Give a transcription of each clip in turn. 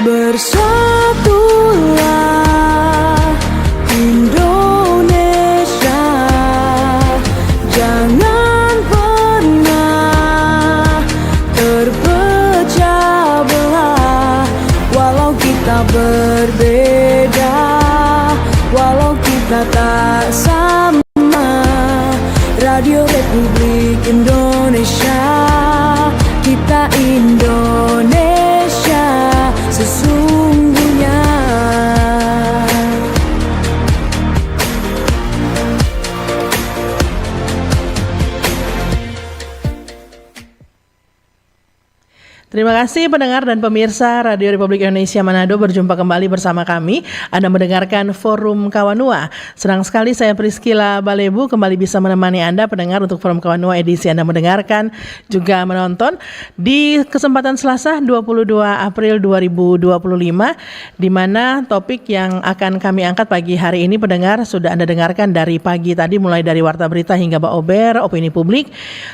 Bersatulah Indonesia, jangan pernah terpecah belah. Walau kita berbeda, walau kita tak sama, Radio Republik Indonesia, kita Indonesia sesungguhnya. Terima kasih pendengar dan pemirsa Radio Republik Indonesia Manado, berjumpa kembali bersama kami. Anda mendengarkan Forum Kawanua. Senang sekali saya Priscilla Balebu kembali bisa menemani Anda pendengar untuk Forum Kawanua edisi Anda mendengarkan juga menonton di kesempatan Selasa 22 April 2025, di mana topik yang akan kami angkat pagi hari ini pendengar sudah Anda dengarkan dari pagi tadi, mulai dari Warta Berita hingga Baober, opini publik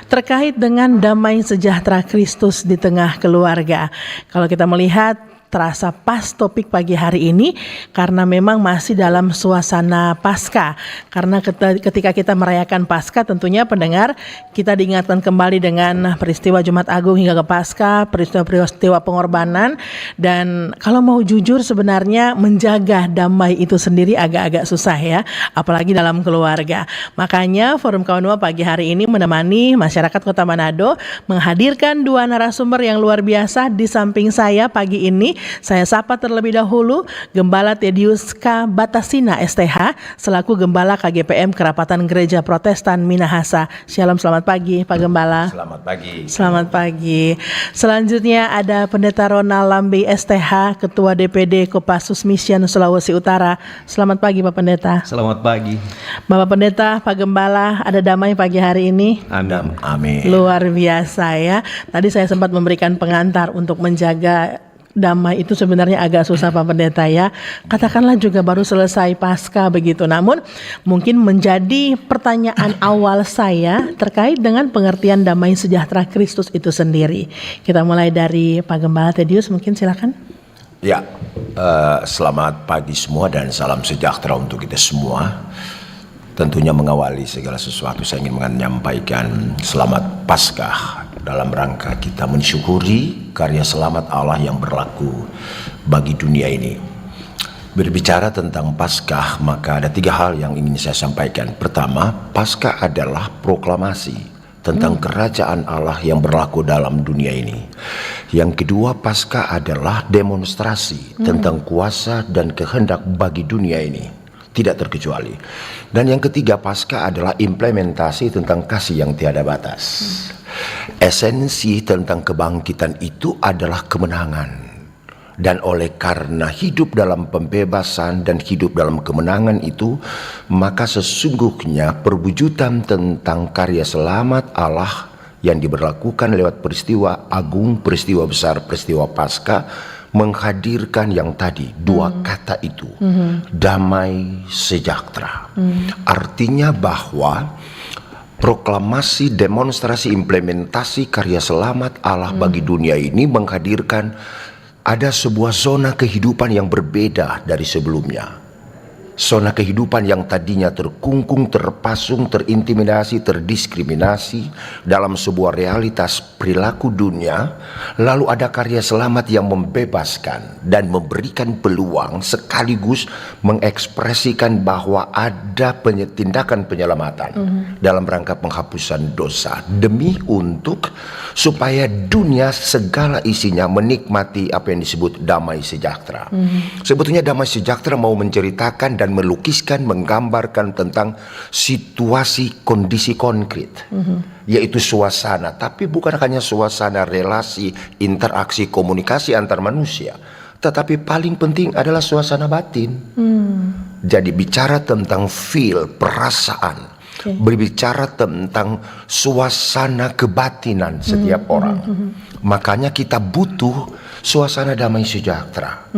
terkait dengan damai sejahtera Kristus di tengah keluarga. Kalau kita melihat terasa pas topik pagi hari ini karena memang masih dalam suasana Paskah. Karena ketika kita merayakan Paskah tentunya pendengar kita diingatkan kembali dengan peristiwa Jumat Agung hingga ke Paskah, peristiwa pengorbanan, dan kalau mau jujur sebenarnya menjaga damai itu sendiri agak-agak susah ya, apalagi dalam keluarga. Makanya Forum Kawanua pagi hari ini menemani masyarakat Kota Manado menghadirkan dua narasumber yang luar biasa di samping saya pagi ini. Saya sapa terlebih dahulu Gembala Tedius K. Batasina STH selaku Gembala KGPM Kerapatan Gereja Protestan Minahasa. Shalom, selamat pagi Pak Gembala. Selamat pagi. Selamat pagi. Selanjutnya ada Pendeta Ronald Lambi STH, Ketua DPD Kopassus Mission Sulawesi Utara. Selamat pagi Pak Pendeta. Selamat pagi. Bapak Pendeta, Pak Gembala, ada damai pagi hari ini? Amin. Luar biasa ya. Tadi saya sempat memberikan pengantar untuk menjaga damai itu sebenarnya agak susah Pak Pendeta ya. Katakanlah juga baru selesai Paskah begitu. Namun mungkin menjadi pertanyaan awal saya terkait dengan pengertian damai sejahtera Kristus itu sendiri. Kita mulai dari Pak Gembala Tedius, mungkin silakan. Ya, selamat pagi semua dan salam sejahtera untuk kita semua. Tentunya mengawali segala sesuatu saya ingin menyampaikan selamat Paskah dalam rangka kita mensyukuri karya selamat Allah yang berlaku bagi dunia ini. Berbicara tentang Paskah, maka ada tiga hal yang ingin saya sampaikan. Pertama, Paskah adalah proklamasi tentang kerajaan Allah yang berlaku dalam dunia ini. Yang kedua, Paskah adalah demonstrasi tentang kuasa dan kehendak bagi dunia ini, tidak terkecuali. Dan yang ketiga, Paskah adalah implementasi tentang kasih yang tiada batas. Esensi tentang kebangkitan itu adalah kemenangan. Dan oleh karena hidup dalam pembebasan dan hidup dalam kemenangan itu, maka sesungguhnya perwujudan tentang karya selamat Allah yang diberlakukan lewat peristiwa agung, peristiwa besar, peristiwa Paskah menghadirkan yang tadi dua kata itu, damai sejahtera. Artinya bahwa proklamasi, demonstrasi, implementasi karya selamat Allah bagi dunia ini menghadirkan ada sebuah zona kehidupan yang berbeda dari sebelumnya. Zona kehidupan yang tadinya terkungkung, terpasung, terintimidasi, terdiskriminasi dalam sebuah realitas perilaku dunia, lalu ada karya selamat yang membebaskan dan memberikan peluang sekaligus mengekspresikan bahwa ada tindakan penyelamatan dalam rangka penghapusan dosa demi untuk supaya dunia segala isinya menikmati apa yang disebut damai sejahtera. Sebetulnya damai sejahtera mau menceritakan dan melukiskan, menggambarkan tentang situasi kondisi konkret, yaitu suasana, tapi bukan hanya suasana relasi, interaksi, komunikasi antar manusia, tetapi paling penting adalah suasana batin. Jadi bicara tentang feel, perasaan, berbicara tentang suasana kebatinan setiap orang. Makanya kita butuh suasana damai sejahtera.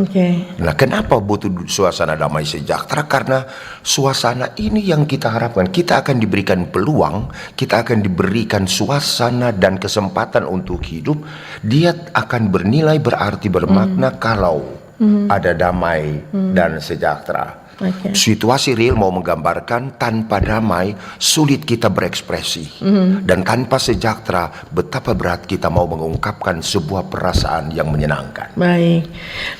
Nah, kenapa butuh suasana damai sejahtera? Karena suasana ini yang kita harapkan. Kita akan diberikan peluang, kita akan diberikan suasana dan kesempatan untuk hidup. Dia akan bernilai, berarti, bermakna kalau ada damai dan sejahtera. Oke. Situasi real mau menggambarkan tanpa damai sulit kita berekspresi, dan tanpa sejahtera betapa berat kita mau mengungkapkan sebuah perasaan yang menyenangkan. Baik.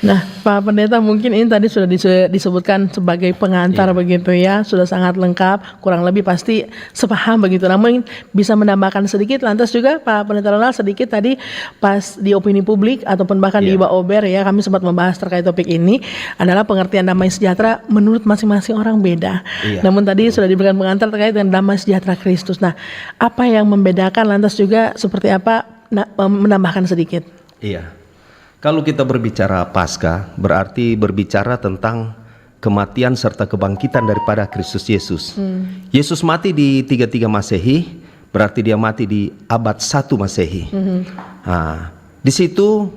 Nah, Pak Pendeta, mungkin ini tadi sudah disebutkan sebagai pengantar begitu ya, sudah sangat lengkap, kurang lebih pasti sepaham begitu. Namun bisa menambahkan sedikit, lantas juga Pak Pendeta Ronald sedikit tadi pas di opini publik ataupun bahkan di Ober ya, kami sempat membahas terkait topik ini adalah pengertian damai sejahtera menurut masing-masing orang beda. Namun tadi sudah diberikan pengantar terkait dengan damai sejahtera Kristus. Nah, apa yang membedakan, lantas juga seperti apa menambahkan sedikit? Iya. Kalau kita berbicara Paskah, berarti berbicara tentang kematian serta kebangkitan daripada Kristus Yesus. Yesus mati di 33 Masehi, berarti dia mati di abad 1 Masehi. Nah, di situ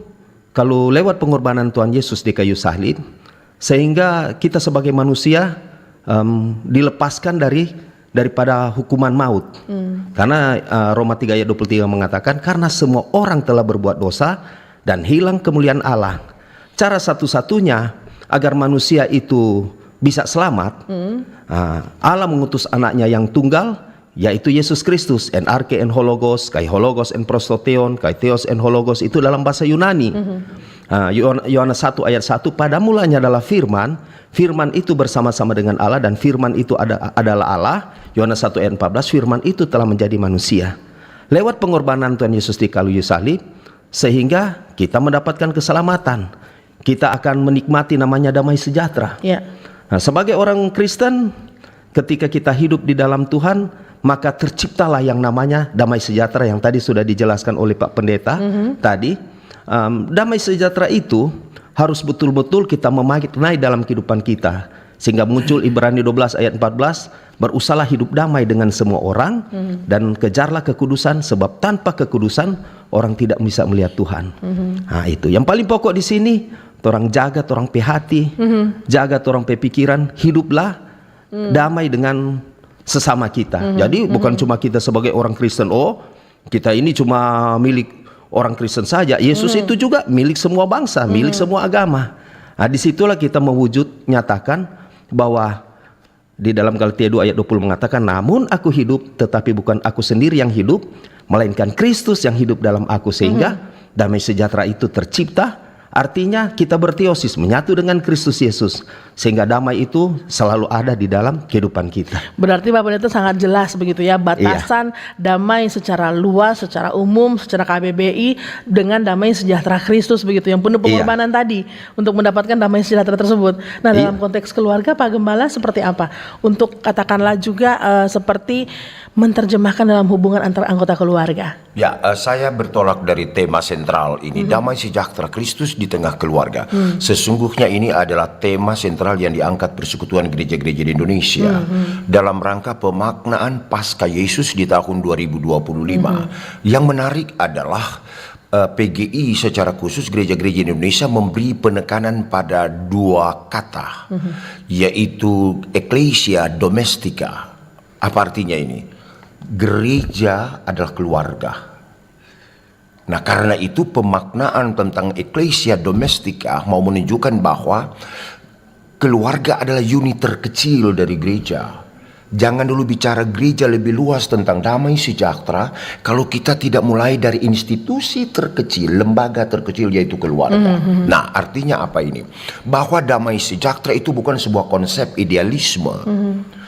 kalau lewat pengorbanan Tuhan Yesus di kayu salib, sehingga kita sebagai manusia dilepaskan daripada hukuman maut. Karena Roma 3 ayat 23 mengatakan, karena semua orang telah berbuat dosa dan hilang kemuliaan Allah. Cara satu-satunya agar manusia itu bisa selamat, Allah mengutus anaknya yang tunggal, yaitu Yesus Kristus. En arche en hologos, kai hologos en prostoteon, kai theos en hologos, itu dalam bahasa Yunani. Yohanes 1 ayat 1, pada mulanya adalah firman, firman itu bersama-sama dengan Allah dan firman itu adalah Allah. Yohanes 1 ayat 14, firman itu telah menjadi manusia. Lewat pengorbanan Tuhan Yesus di kayu salib, sehingga kita mendapatkan keselamatan. Kita akan menikmati namanya damai sejahtera. Nah, sebagai orang Kristen, ketika kita hidup di dalam Tuhan, maka terciptalah yang namanya damai sejahtera yang tadi sudah dijelaskan oleh Pak Pendeta tadi. Damai sejahtera itu harus betul-betul kita memaknai dalam kehidupan kita, sehingga muncul Ibrani 12 ayat 14, berusahalah hidup damai dengan semua orang dan kejarlah kekudusan, sebab tanpa kekudusan orang tidak bisa melihat Tuhan. Nah, itu yang paling pokok di sini. Torang jaga, torang pe hati, jaga torang pe pikiran, hiduplah damai dengan sesama kita. Jadi bukan cuma kita sebagai orang Kristen, oh kita ini cuma milik orang Kristen saja. Yesus itu juga milik semua bangsa, milik semua agama. Nah, disitulah kita mewujud nyatakan bahwa di dalam Galatia 2 ayat 20 mengatakan, namun aku hidup, tetapi bukan aku sendiri yang hidup, melainkan Kristus yang hidup dalam aku. Sehingga damai sejahtera itu tercipta. Artinya kita berteosis, menyatu dengan Kristus Yesus, sehingga damai itu selalu ada di dalam kehidupan kita. Berarti Pak Pendeta sangat jelas begitu ya, batasan damai secara luas, secara umum, secara KBBI dengan damai sejahtera Kristus begitu, yang penuh pengorbanan tadi untuk mendapatkan damai sejahtera tersebut. Nah, dalam konteks keluarga Pak Gembala seperti apa? Untuk katakanlah juga seperti menerjemahkan dalam hubungan antara anggota keluarga. Ya, saya bertolak dari tema sentral ini, damai sejahtera Kristus di tengah keluarga. Sesungguhnya ini adalah tema sentral yang diangkat Persekutuan Gereja-Gereja di Indonesia dalam rangka pemaknaan Paskah Yesus di tahun 2025. Yang menarik adalah PGI secara khusus Gereja-Gereja Indonesia memberi penekanan pada dua kata, yaitu Ecclesia Domestica. Apa artinya ini? Gereja adalah keluarga. Nah, karena itu pemaknaan tentang Ecclesia Domestica mau menunjukkan bahwa keluarga adalah unit terkecil dari gereja. Jangan dulu bicara gereja lebih luas tentang damai sejahtera kalau kita tidak mulai dari institusi terkecil, lembaga terkecil, yaitu keluarga. Nah, artinya apa ini? Bahwa damai sejahtera itu bukan sebuah konsep idealisme,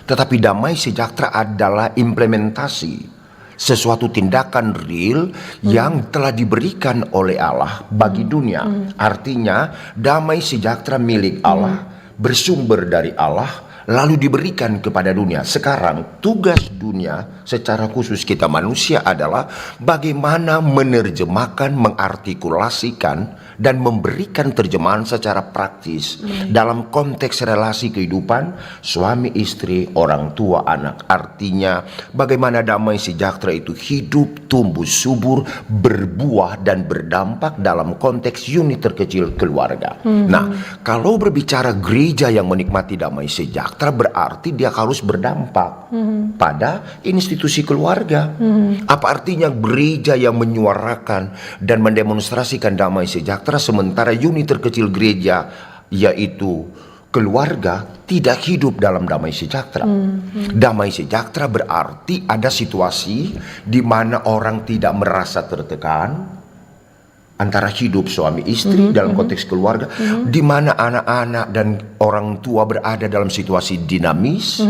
tetapi damai sejahtera adalah implementasi sesuatu tindakan real yang telah diberikan oleh Allah bagi dunia. Artinya damai sejahtera milik Allah, bersumber dari Allah, lalu diberikan kepada dunia. Sekarang tugas dunia secara khusus kita manusia adalah bagaimana menerjemahkan, mengartikulasikan dan memberikan terjemahan secara praktis dalam konteks relasi kehidupan suami istri, orang tua, anak. Artinya bagaimana damai sejahtera itu hidup, tumbuh subur, berbuah dan berdampak dalam konteks unit terkecil keluarga. Nah, kalau berbicara gereja yang menikmati damai sejahtera, berarti dia harus berdampak pada institusi keluarga. Apa artinya gereja yang menyuarakan dan mendemonstrasikan damai sejahtera? sejahtera, sementara unit terkecil gereja yaitu keluarga tidak hidup dalam damai sejahtera. Damai sejahtera berarti ada situasi di mana orang tidak merasa tertekan antara hidup suami istri dalam konteks keluarga, di mana anak-anak dan orang tua berada dalam situasi dinamis,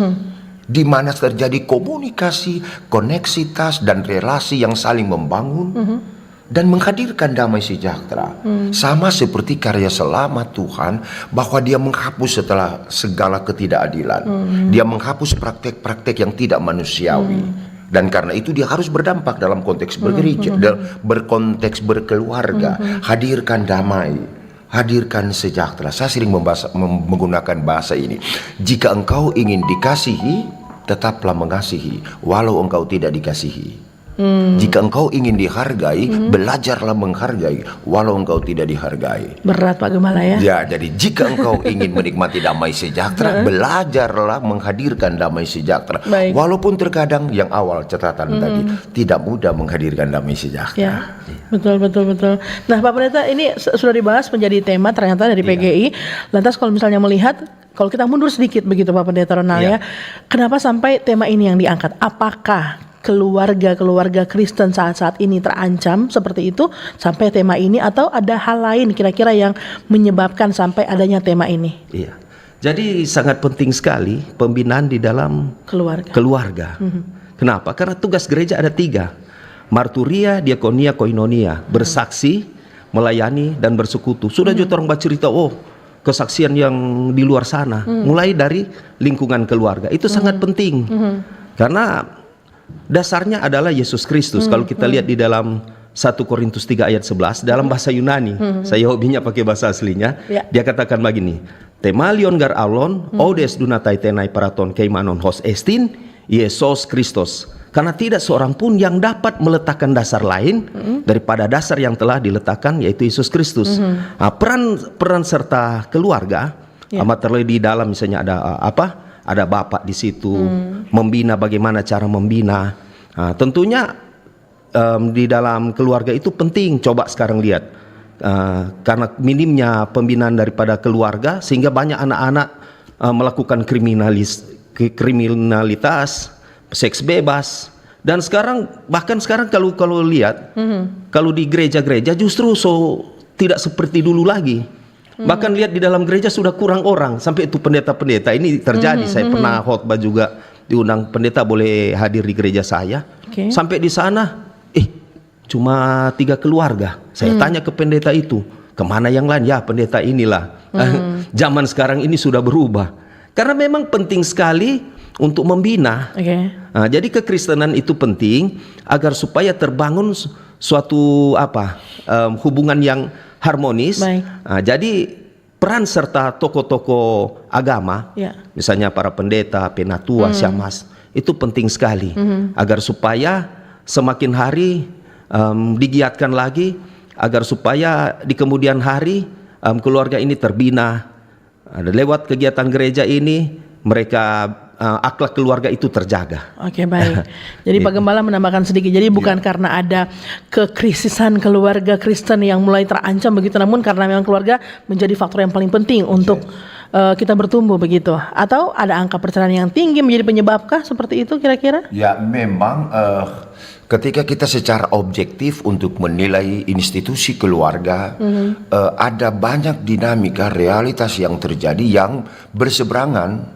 di mana terjadi komunikasi, koneksitas dan relasi yang saling membangun dan menghadirkan damai sejahtera. Sama seperti karya selamat Tuhan, bahwa dia menghapus setelah segala ketidakadilan. Dia menghapus praktek-praktek yang tidak manusiawi. Dan karena itu dia harus berdampak dalam konteks bergereja, berkonteks berkeluarga. Hadirkan damai, hadirkan sejahtera. Saya sering menggunakan bahasa ini. Jika engkau ingin dikasihi, tetaplah mengasihi walau engkau tidak dikasihi. Jika engkau ingin dihargai, belajarlah menghargai walau engkau tidak dihargai. Berat Pak Gembala ya. Ya, jadi jika engkau ingin menikmati damai sejahtera, belajarlah menghadirkan damai sejahtera. Baik. Walaupun terkadang yang awal catatan tadi tidak mudah menghadirkan damai sejahtera. Ya, betul. Nah, Pak Pendeta, ini sudah dibahas menjadi tema ternyata dari PGI. Lantas kalau misalnya melihat, kalau kita mundur sedikit begitu Pak Pendeta Ronald ya, kenapa sampai tema ini yang diangkat? Apakah keluarga Kristen saat-saat ini terancam seperti itu sampai tema ini, atau ada hal lain kira-kira yang menyebabkan sampai adanya tema ini? Iya. Jadi sangat penting sekali pembinaan di dalam keluarga. Kenapa? Karena tugas gereja ada 3. Marturia, diakonia, koinonia. Bersaksi, melayani, dan bersekutu. Sudah juga orang bercerita, kesaksian yang di luar sana. Mulai dari lingkungan keluarga. Itu sangat penting. Karena dasarnya adalah Yesus Kristus. Kalau kita lihat di dalam 1 Korintus 3 ayat 11 dalam bahasa Yunani, saya hobinya pakai bahasa aslinya. Dia katakan begini, Temalion gar alon, odes dunatai tenai paraton keimanon hos estin, Yesus Kristus. Karena tidak seorang pun yang dapat meletakkan dasar lain daripada dasar yang telah diletakkan, yaitu Yesus Kristus. Nah, peran serta keluarga amat terlihat di dalam, misalnya ada bapak di situ, membina, bagaimana cara membina. Nah, tentunya di dalam keluarga itu penting. Coba sekarang lihat, karena minimnya pembinaan daripada keluarga, sehingga banyak anak-anak melakukan kriminalitas, seks bebas. Dan bahkan sekarang kalau lihat, kalau di gereja-gereja justru tidak seperti dulu lagi. Bahkan lihat di dalam gereja sudah kurang orang, sampai itu pendeta-pendeta ini terjadi. Saya pernah khotbah juga, diundang pendeta boleh hadir di gereja saya. Sampai di sana, cuma 3 keluarga. Saya tanya ke pendeta itu, kemana yang lain? Ya, pendeta inilah. Zaman sekarang ini sudah berubah. Karena memang penting sekali untuk membina. Nah, jadi kekristenan itu penting agar supaya terbangun suatu hubungan yang harmonis. Nah, jadi peran serta tokoh-tokoh agama, misalnya para pendeta, penatua, syamas, itu penting sekali agar supaya semakin hari digiatkan lagi, agar supaya di kemudian hari keluarga ini terbina. Lewat kegiatan gereja ini mereka akhlak keluarga itu terjaga. Baik. Jadi Pak Gembala menambahkan sedikit. Jadi bukan karena ada kekrisisan keluarga Kristen yang mulai terancam begitu, namun karena memang keluarga menjadi faktor yang paling penting untuk kita bertumbuh begitu. Atau ada angka perceraian yang tinggi menjadi penyebabkah seperti itu kira-kira? Ya, memang ketika kita secara objektif untuk menilai institusi keluarga, ada banyak dinamika realitas yang terjadi yang berseberangan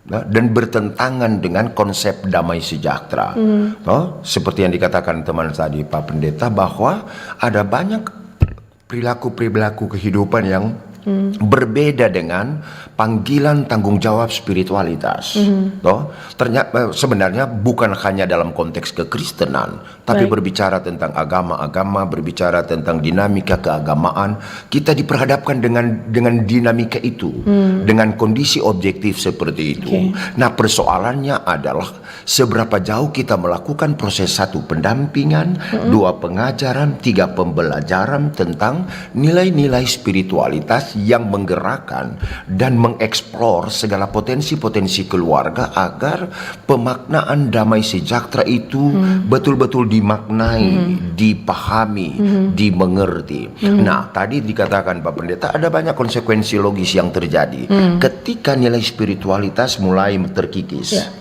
dan bertentangan dengan konsep damai sejahtera. Seperti yang dikatakan teman tadi Pak Pendeta, bahwa ada banyak perilaku kehidupan yang berbeda dengan panggilan tanggung jawab spiritualitas. Ternyata sebenarnya bukan hanya dalam konteks kekristenan, tapi berbicara tentang agama-agama, berbicara tentang dinamika keagamaan, kita diperhadapkan dengan dinamika itu, dengan kondisi objektif seperti itu. Nah, persoalannya adalah seberapa jauh kita melakukan proses 1 pendampingan, 2 pengajaran, 3 pembelajaran tentang nilai-nilai spiritualitas yang menggerakkan dan mengeksplor segala potensi-potensi keluarga agar pemaknaan damai sejahtera itu betul-betul dimaknai, dipahami, dimengerti. Nah, tadi dikatakan Pak Pendeta ada banyak konsekuensi logis yang terjadi ketika nilai spiritualitas mulai terkikis.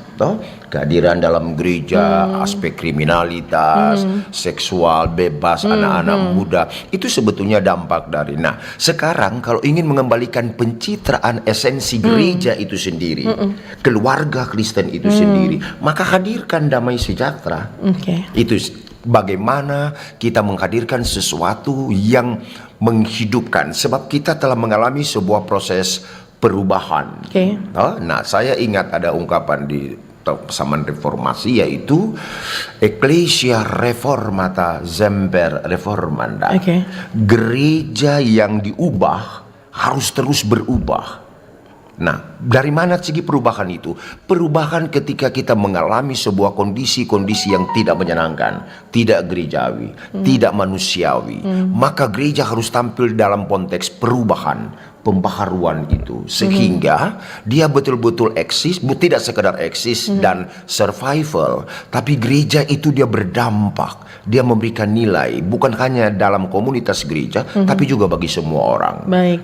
Kehadiran dalam gereja, aspek kriminalitas, seksual bebas, anak-anak muda, itu sebetulnya dampak dari. Nah, sekarang kalau ingin mengembalikan pencitraan esensi gereja itu sendiri, keluarga Kristen itu sendiri, maka hadirkan damai sejahtera. Itu bagaimana kita menghadirkan sesuatu yang menghidupkan, sebab kita telah mengalami sebuah proses perubahan. Nah, saya ingat ada ungkapan di persamaan reformasi, yaitu Ecclesia Reformata Semper Reformanda. Gereja yang diubah harus terus berubah. Nah, dari mana segi perubahan itu? Perubahan ketika kita mengalami sebuah kondisi-kondisi yang tidak menyenangkan, tidak gerejawi, tidak manusiawi, maka gereja harus tampil dalam konteks perubahan, pembaharuan itu, sehingga dia betul-betul eksis, tidak sekedar eksis dan survival, tapi gereja itu dia berdampak, dia memberikan nilai bukan hanya dalam komunitas gereja, tapi juga bagi semua orang.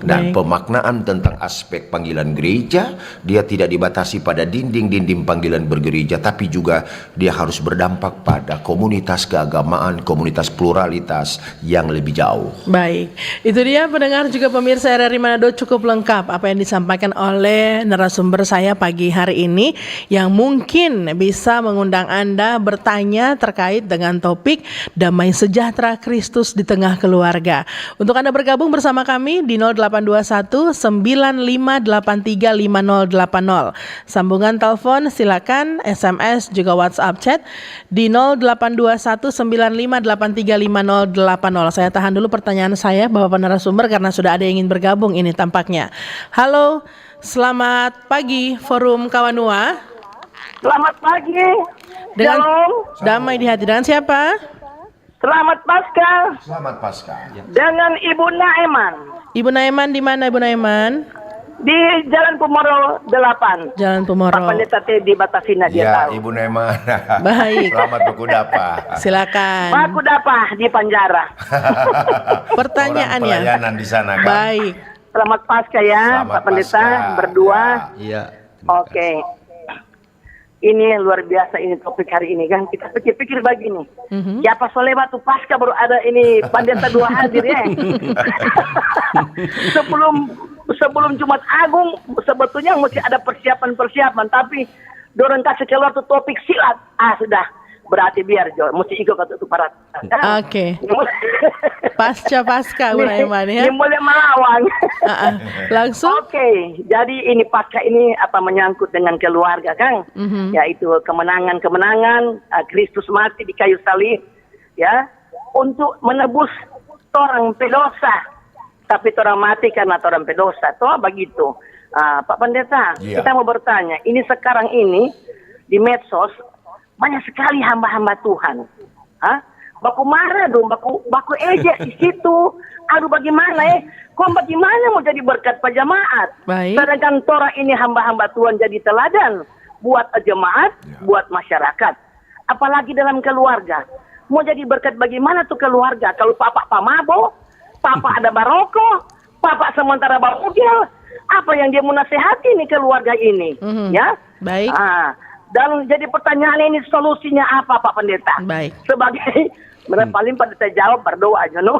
Dan pemaknaan tentang aspek panggilan gereja, dia tidak dibatasi pada dinding-dinding panggilan bergereja, tapi juga dia harus berdampak pada komunitas keagamaan, komunitas pluralitas yang lebih jauh. Baik, itu dia pendengar juga pemirsa RRI Manado, cukup lengkap apa yang disampaikan oleh narasumber saya pagi hari ini, yang mungkin bisa mengundang Anda bertanya terkait dengan topik damai sejahtera Kristus di tengah keluarga. Untuk Anda bergabung bersama kami di 0821 9583 5080. Sambungan telepon silakan, SMS juga WhatsApp chat di 0821 9583 5080. Saya tahan dulu pertanyaan saya Bapak narasumber karena sudah ada yang ingin bergabung ini tampaknya. Halo, selamat pagi Forum Kawanua. Selamat pagi. Dengan Shalom. damai di hati, dengan siapa? Selamat Paskah. Selamat Paskah. Dengan Ibu Naeman Ibu Naeman, di mana Ibu Naeman? di Jalan Pumoro 8. Jalan Pak Pumoro. Pendeta T di Batasina dia Ya, tahu. Ibu Neman. Baik. Selamat berkudapa. Silakan. Pak Kudapa di Panjara. Pertanyaannya. Orang pelayanan di sana kan. Baik. Selamat Paskah ya, Selamat Pak Pendeta Paskah. berdua. Iya. Oke. Ini luar biasa ini topik hari ini kan. Kita pikir-pikir begini. Ya Pak Solema tuh pasca baru ada ini pendeta dua hadir ya. sebelum Jumat Agung sebetulnya mesti ada persiapan, tapi dorong kasih keluar tuh topik silat. Sudah. Berarti biar Jo, mesti ikut itu para. Oke. Pasca Bu Naiman ya. Ini boleh melawan. Langsung. Oke, jadi ini pasca ini apa menyangkut dengan keluarga kan, yaitu kemenangan Kristus mati di kayu salib, ya, untuk menebus orang pedosa, tapi orang mati karena orang pedosa, toh begitu. Pak Pendeta, kita mau bertanya, ini sekarang ini di medsos banyak sekali hamba-hamba Tuhan, baku marah dong, baku ejek di situ. Aduh bagaimana kok bagaimana mau jadi berkat Pak jemaat? Baik. Sedangkan Torah ini hamba-hamba Tuhan jadi teladan buat jemaat, buat masyarakat. Apalagi dalam keluarga. Mau jadi berkat bagaimana tuh keluarga? Kalau papa mabok, papa ada baroko, papa sementara barugel, apa yang dia mau nasihati nih keluarga ini? Ya? Baik. Dan jadi pertanyaan ini solusinya apa Pak Pendeta? Baik. Sebagai paling Pendeta jawab berdoa aja no.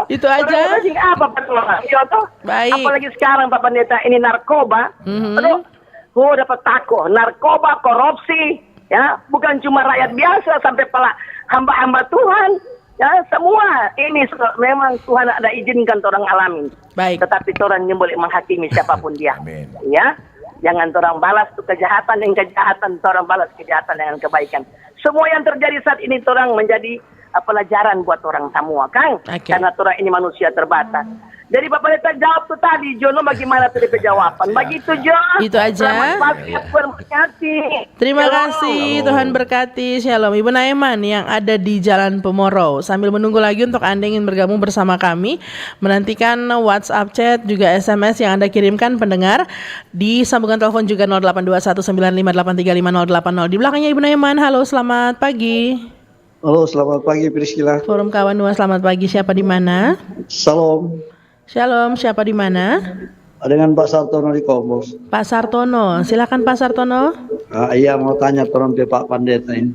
Itu aja. Apa Pak Pendeta? Baik. Apalagi sekarang Pak Pendeta ini narkoba. Aduh, dapat takut. Narkoba, korupsi, ya, bukan cuma rakyat biasa sampai pala hamba-hamba Tuhan. Ya, semua ini memang Tuhan ada izinkan orang alami. Baik. Tetapi orang yang boleh menghakimi siapapun dia. Amin. Ya, jangan orang balas tuh kejahatan dengan kejahatan, orang balas kejahatan dengan kebaikan. Semua yang terjadi saat ini orang menjadi pelajaran buat orang semua, kan? Okay. Karena orang ini manusia terbatas. Jadi Pak Pendeta jawab tuh tadi, Jono bagaimana tadi jawaban? Begitu Jon. Itu aja. Selamat pagi, berkati. Terima Shalom. kasih, Tuhan berkati. Shalom. Ibu Naiman yang ada di Jalan Pemoro. Sambil menunggu lagi untuk Anda yang ingin bergabung bersama kami, menantikan WhatsApp, chat, juga SMS yang Anda kirimkan pendengar di sambungan telepon juga 082195835080. Di belakangnya Ibu Naiman. Halo, selamat pagi. Halo, selamat pagi Priscila. Forum Kawanua, selamat pagi. Siapa di mana? Salam. Shalom, siapa di mana? Dengan Pak Sartono di Kombos. Pak Sartono. Silakan Pak Sartono. Iya, mau tanya tolong ke Pak Pendeta ini.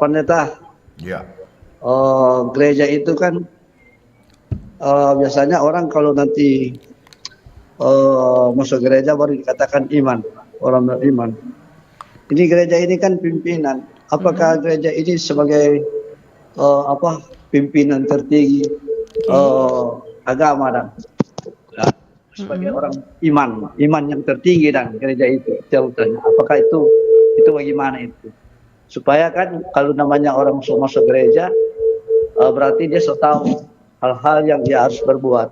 Pendeta, Ya. gereja itu kan biasanya orang kalau nanti masuk gereja baru dikatakan iman, orang beriman. Ini gereja ini kan pimpinan. Apakah gereja ini sebagai pimpinan tertinggi agama dan sebagai orang iman yang tertinggi dan gereja itu jauhnya. Apakah itu bagaimana itu? Supaya kan kalau namanya orang masuk gereja berarti dia sudah tahu hal-hal yang dia harus berbuat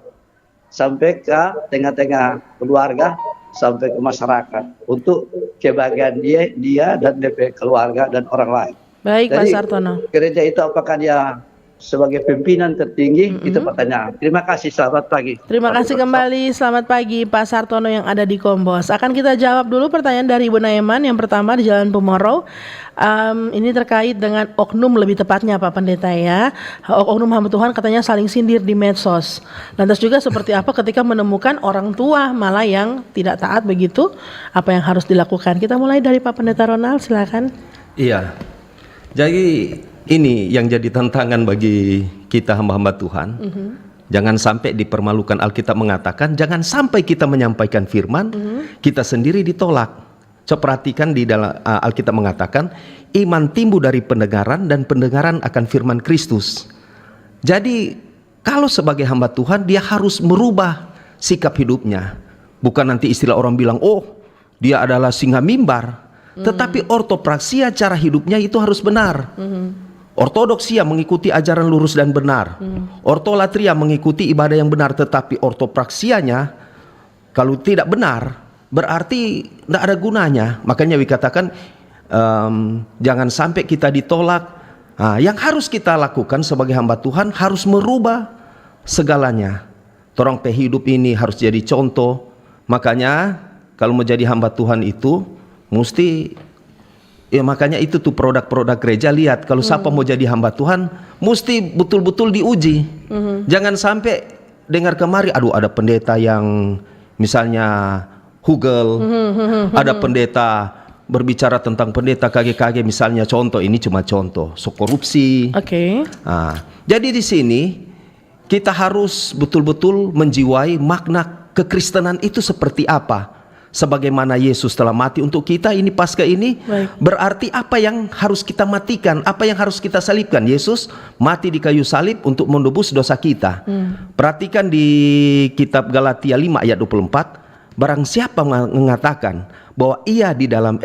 sampai ke tengah-tengah keluarga sampai ke masyarakat untuk kebahagiaan dia dan DP keluarga dan orang lain. Baik, Pak Jadi, Sartono. Gereja itu apakah dia sebagai pimpinan tertinggi? Itu pertanyaan. Terima kasih, selamat pagi. Terima kasih kembali, selamat pagi Pak Sartono yang ada di Kombos. Akan kita jawab dulu pertanyaan dari Ibu Naiman. Yang pertama di Jalan Pemoro. Ini terkait dengan oknum lebih tepatnya Pak Pendeta ya. Oknum hamba Tuhan katanya saling sindir di medsos. Lantas juga seperti apa ketika menemukan orang tua malah yang tidak taat begitu? Apa yang harus dilakukan? Kita mulai dari Pak Pendeta Ronald, silakan. Iya. Jadi ini yang jadi tantangan bagi kita hamba-hamba Tuhan. Jangan sampai dipermalukan. Alkitab mengatakan jangan sampai kita menyampaikan firman kita sendiri ditolak. Coba perhatikan di dalam Alkitab mengatakan iman timbul dari pendengaran dan pendengaran akan firman Kristus. Jadi kalau sebagai hamba Tuhan dia harus merubah sikap hidupnya. Bukan nanti istilah orang bilang oh dia adalah singa mimbar. Tetapi ortopraksia cara hidupnya itu harus benar. Ortodoksia mengikuti ajaran lurus dan benar. Ortolatria mengikuti ibadah yang benar, tetapi ortopraksianya kalau tidak benar berarti tidak ada gunanya. Makanya dikatakan jangan sampai kita ditolak. Yang harus kita lakukan sebagai hamba Tuhan harus merubah segalanya. Torang hidup ini harus jadi contoh. Makanya kalau menjadi hamba Tuhan itu mesti ya makanya itu tuh produk-produk gereja lihat kalau siapa mau jadi hamba Tuhan mesti betul-betul diuji. Jangan sampai dengar kemari aduh ada pendeta yang misalnya hugel, ada pendeta berbicara tentang pendeta kage-kage misalnya contoh ini cuma contoh so korupsi. Jadi di sini kita harus betul-betul menjiwai makna kekristenan itu seperti apa. Sebagaimana Yesus telah mati untuk kita ini Paskah ini. Berarti apa yang harus kita matikan, apa yang harus kita salibkan. Yesus mati di kayu salib untuk menebus dosa kita. Perhatikan di kitab Galatia 5 ayat 24. Barang siapa mengatakan bahwa ia di dalam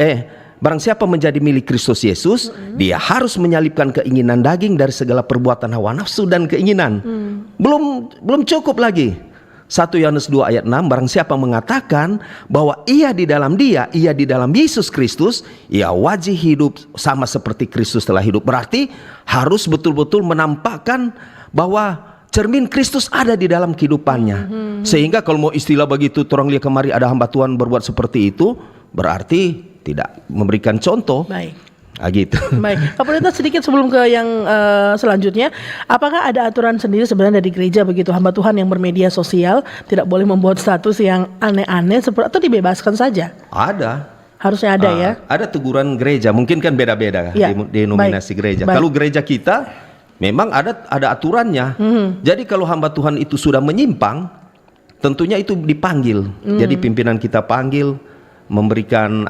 barang siapa menjadi milik Kristus Yesus, dia harus menyalibkan keinginan daging dari segala perbuatan hawa nafsu dan keinginan. Belum cukup lagi. 1 Yohanes 2 ayat 6, barang siapa mengatakan bahwa ia di dalam dia, ia di dalam Yesus Kristus, ia wajib hidup sama seperti Kristus telah hidup. Berarti harus betul-betul menampakkan bahwa cermin Kristus ada di dalam kehidupannya. Sehingga kalau mau istilah begitu, orang lihat kemari ada hamba Tuhan berbuat seperti itu, berarti tidak memberikan contoh. Baik. Gitu. Baik, Pak Pendeta sedikit sebelum ke yang selanjutnya, apakah ada aturan sendiri sebenarnya dari gereja begitu hamba Tuhan yang bermedia sosial tidak boleh membuat status yang aneh-aneh atau dibebaskan saja? Ada. Harusnya ada ya. Ada teguran gereja, mungkin kan beda-beda Ya, denominasi gereja. baik. Kalau gereja kita memang ada aturannya. Jadi kalau hamba Tuhan itu sudah menyimpang, tentunya itu dipanggil. Jadi pimpinan kita panggil, memberikan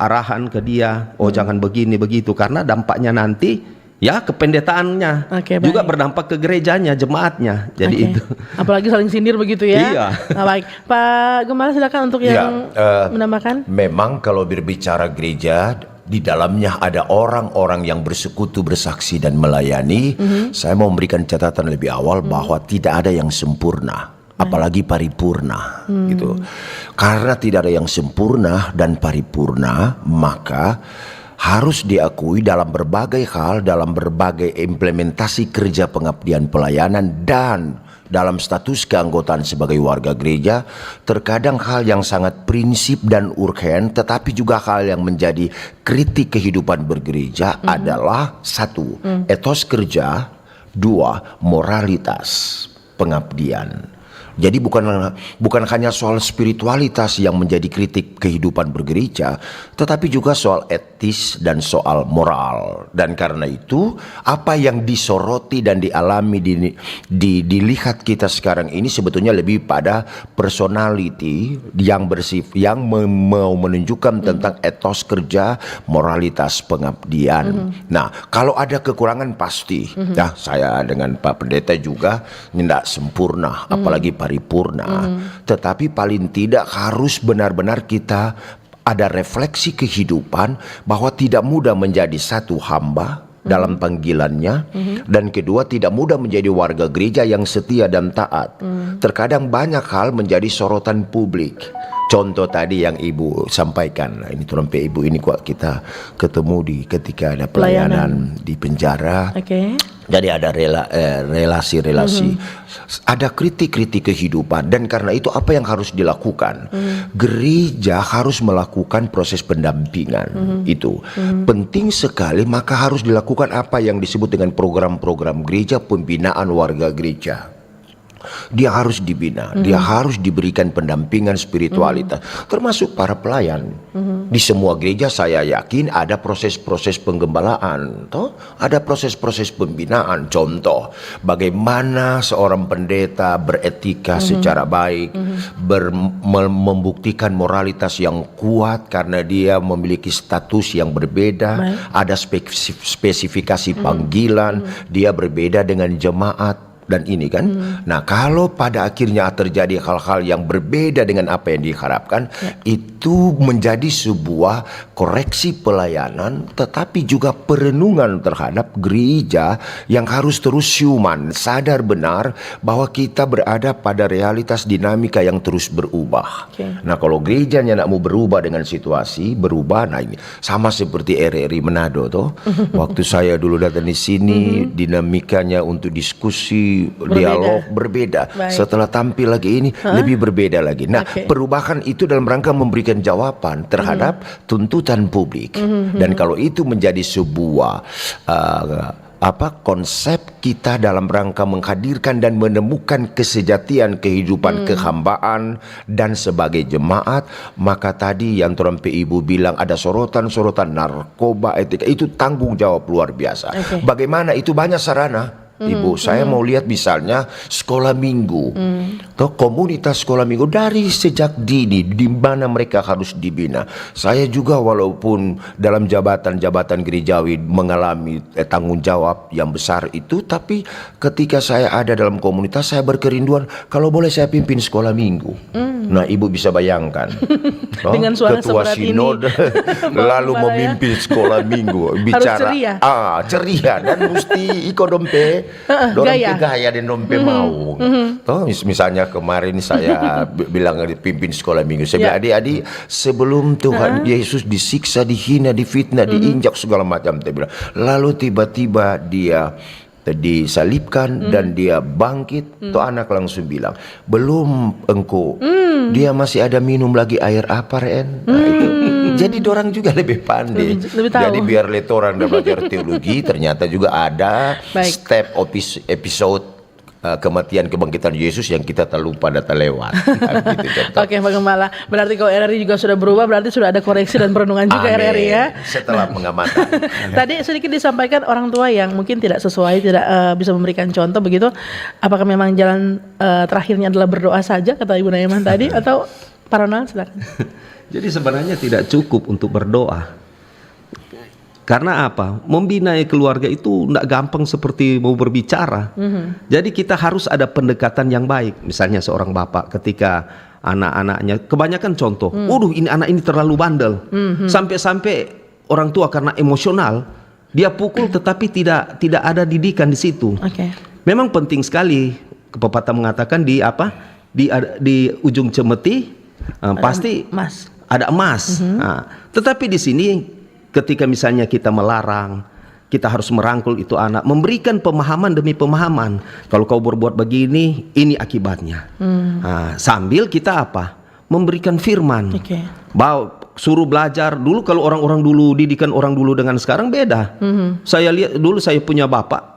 arahan ke dia, jangan begini begitu, karena dampaknya nanti ya kependetaannya juga berdampak ke gerejanya, jemaatnya. Jadi itu. Apalagi saling sindir begitu ya. Iya. Baik, Pak Gembala silakan untuk yang menambahkan. Memang kalau berbicara gereja di dalamnya ada orang-orang yang bersekutu, bersaksi dan melayani. Saya mau memberikan catatan lebih awal bahwa tidak ada yang sempurna, apalagi paripurna gitu. Karena tidak ada yang sempurna dan paripurna, maka harus diakui dalam berbagai hal, dalam berbagai implementasi kerja pengabdian pelayanan dan dalam status keanggotaan sebagai warga gereja, terkadang hal yang sangat prinsip dan urgen, tetapi juga hal yang menjadi kritik kehidupan bergereja adalah satu, etos kerja, dua, moralitas pengabdian. Jadi bukan hanya soal spiritualitas yang menjadi kritik kehidupan bergereja, tetapi juga soal etis dan soal moral. Dan karena itu, apa yang disoroti dan dialami dilihat kita sekarang ini sebetulnya lebih pada personality yang mau menunjukkan tentang etos kerja, moralitas pengabdian. Nah, kalau ada kekurangan pasti, ya saya dengan Pak Pendeta juga tidak sempurna, apalagi paripurna, tetapi paling tidak harus benar-benar kita ada refleksi kehidupan bahwa tidak mudah menjadi satu hamba dalam panggilannya, dan kedua tidak mudah menjadi warga gereja yang setia dan taat. Terkadang banyak hal menjadi sorotan publik. Contoh tadi yang Ibu sampaikan, ini trompet Ibu ini kok kita ketemu ketika ada pelayanan di penjara. Jadi ada relasi-relasi, ada kritik-kritik kehidupan, dan karena itu apa yang harus dilakukan? Gereja harus melakukan proses pendampingan. Itu penting sekali, maka harus dilakukan apa yang disebut dengan program-program gereja, pembinaan warga gereja. Dia harus dibina, dia harus diberikan pendampingan spiritualitas, termasuk para pelayan. Di semua gereja saya yakin ada proses-proses penggembalaan, toh? Ada proses-proses pembinaan. Contoh, bagaimana seorang pendeta beretika secara baik, membuktikan moralitas yang kuat karena dia memiliki status yang berbeda, ada spesifikasi panggilan, dia berbeda dengan jemaat. Dan ini kan, nah kalau pada akhirnya terjadi hal-hal yang berbeda dengan apa yang diharapkan, itu menjadi sebuah koreksi pelayanan, tetapi juga perenungan terhadap gereja yang harus terus human, sadar benar bahwa kita berada pada realitas dinamika yang terus berubah. Nah kalau gerejanya nak mau berubah dengan situasi, berubah, nah ini sama seperti RRI Manado toh. Waktu saya dulu datang di sini, dinamikanya untuk diskusi, dialog berbeda. Setelah tampil lagi ini lebih berbeda lagi. Nah, perubahan itu dalam rangka memberikan jawaban terhadap tuntutan publik. Dan kalau itu menjadi sebuah konsep kita dalam rangka menghadirkan dan menemukan kesejatian kehidupan kehambaan dan sebagai jemaat, maka tadi yang trompet Ibu bilang ada sorotan-sorotan narkoba, etika, itu tanggung jawab luar biasa. Bagaimana itu banyak sarana. Ibu, saya mau lihat misalnya sekolah minggu, atau komunitas sekolah minggu dari sejak dini, di mana mereka harus dibina. Saya juga walaupun dalam jabatan-jabatan gerejawi mengalami tanggung jawab yang besar itu, tapi ketika saya ada dalam komunitas, saya berkerinduan kalau boleh saya pimpin sekolah minggu. Nah, Ibu bisa bayangkan, dengan suara ketua sinode lalu memimpin sekolah minggu, bicara ceria dan mesti ikut dompe. Gaya dan dompe mau. Toh misalnya kemarin saya bilang pimpin sekolah minggu. Saya bilang adik-adik, sebelum Tuhan Yesus disiksa, dihina, difitnah, diinjak segala macam, dia bilang. Lalu tiba-tiba dia disalibkan dan dia bangkit. Tuh anak langsung bilang, belum engkau, dia masih ada minum lagi air apa Ren? Nah, itu. Jadi dorang juga lebih pandai. Lebih tahu. Jadi biar orang belajar teologi, ternyata juga ada step episode kematian kebangkitan Yesus yang kita tak lupa dan tak lewat. Gitu, Oke, Pak Gembala. Berarti kalau RRI juga sudah berubah, berarti sudah ada koreksi dan perenungan juga RRI ya. Setelah pengamatan. Tadi sedikit disampaikan orang tua yang mungkin tidak sesuai, tidak bisa memberikan contoh begitu. Apakah memang jalan terakhirnya adalah berdoa saja, kata Ibu Naiman tadi, atau Pak Ronald silakan. Jadi sebenarnya tidak cukup untuk berdoa. Karena apa? Membina keluarga itu tidak gampang seperti mau berbicara. Jadi kita harus ada pendekatan yang baik. Misalnya seorang bapak ketika anak-anaknya, kebanyakan contoh, waduh ini anak ini terlalu bandel. Sampai-sampai orang tua karena emosional dia pukul, tetapi tidak ada didikan di situ. Oke. Memang penting sekali, pepatah mengatakan di ujung cemeti pasti Mas. ada emas. Nah, tetapi di sini ketika misalnya kita melarang, kita harus merangkul itu anak, memberikan pemahaman demi pemahaman. Kalau kau berbuat begini, ini akibatnya. Nah, sambil kita apa? Memberikan firman. Oke. Suruh belajar. Dulu kalau orang-orang dulu, didikan orang dulu dengan sekarang beda. Saya lihat dulu, saya punya bapak.